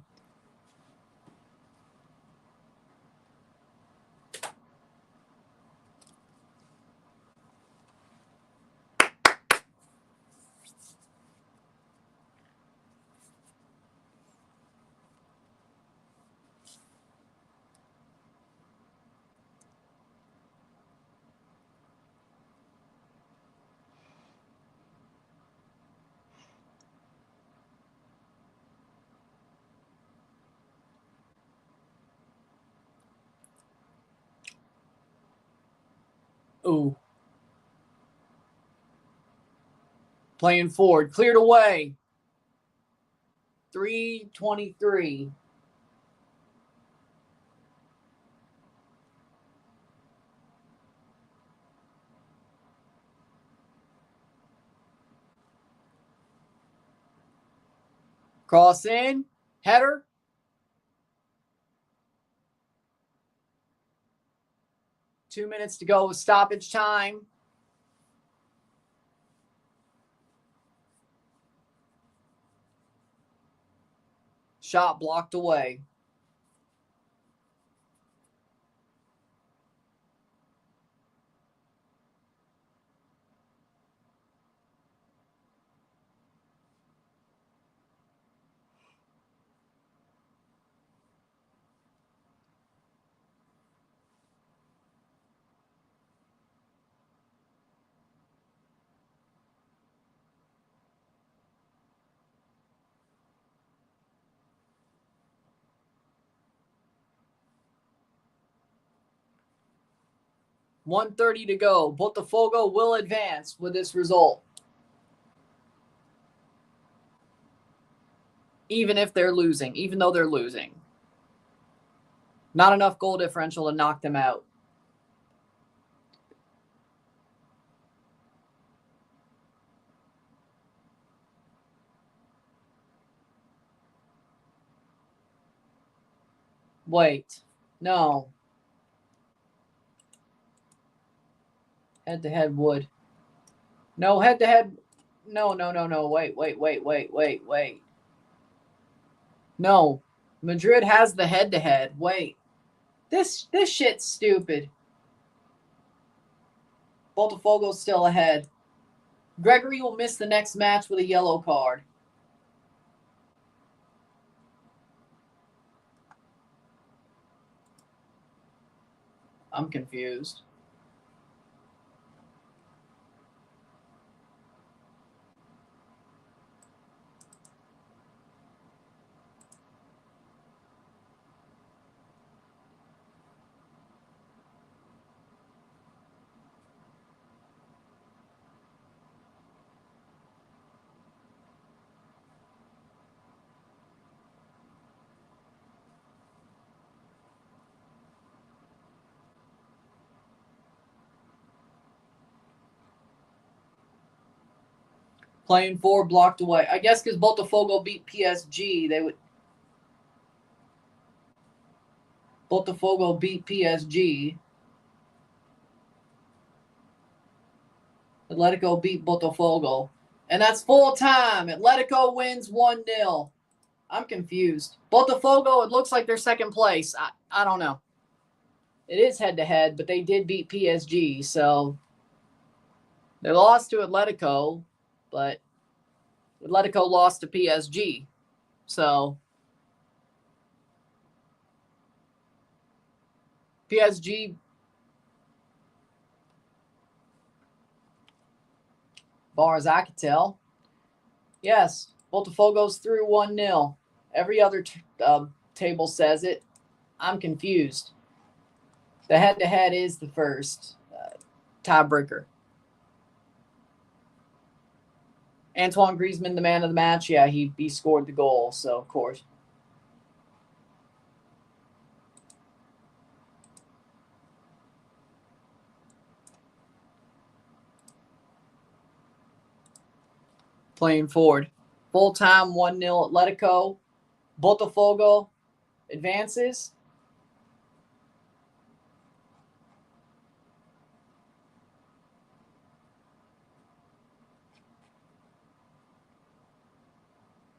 Speaker 1: Ooh. Playing forward. Cleared away. 3:23. Cross in. Header. Two minutes to go with stoppage time. Shot blocked away. 1:30 to go. Botafogo will advance with this result. Even if they're losing, even though they're losing. Not enough goal differential to knock them out. Wait. No. Head-to-head would. No, head-to-head. No. Wait. No. Madrid has the head-to-head. Wait. This shit's stupid. Botafogo's still ahead. Gregory will miss the next match with a yellow card. I'm confused. Playing forward, blocked away. I guess because Botafogo beat PSG, they would. Botafogo beat PSG. Atletico beat Botafogo. And that's full time. Atletico wins 1-0. I'm confused. Botafogo, it looks like they're second place. I don't know. It is head-to-head, but they did beat PSG, so they lost to Atletico, but Atletico lost to PSG. So PSG, far as I can tell, yes, Botafogo's through 1-0. Every other table says it. I'm confused. The head-to-head is the first tiebreaker. Antoine Griezmann, the man of the match. Yeah, he scored the goal, so of course. Playing forward. Full time 1-0 Atletico. Botafogo advances.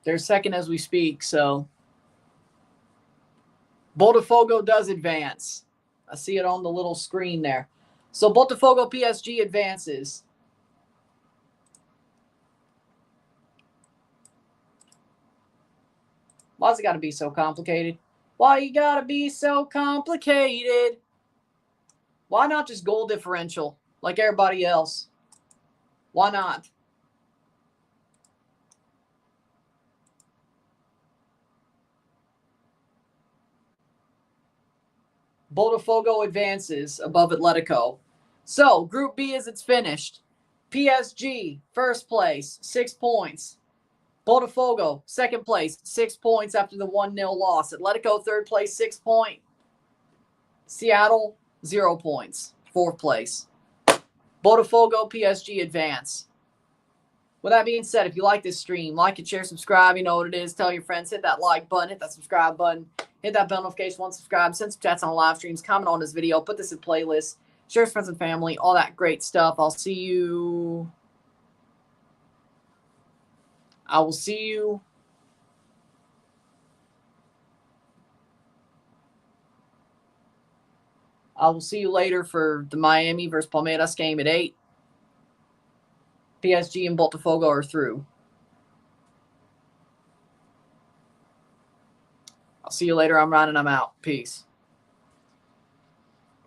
Speaker 1: They're second as we speak, so Botafogo does advance. I see it on the little screen there. So Botafogo PSG advances. Why's it got to be so complicated? Why you got to be so complicated? Why not just goal differential like everybody else? Why not? Botafogo advances above Atletico. So, Group B as it's finished. PSG, first place, 6 points. Botafogo, second place, 6 points after the 1-0 loss. Atletico, third place, 6 points. Seattle, 0 points, fourth place. Botafogo, PSG advance. With that being said, if you like this stream, like it, share, subscribe. You know what it is. Tell your friends. Hit that like button. Hit that subscribe button. Hit that bell notification once subscribed. Send some chats on live streams. Comment on this video. Put this in playlists. Share with friends and family. All that great stuff. I will see you later for the Miami versus Palmeiras game at 8. PSG and Botafogo are through. I'll see you later. I'm running. I'm out. Peace.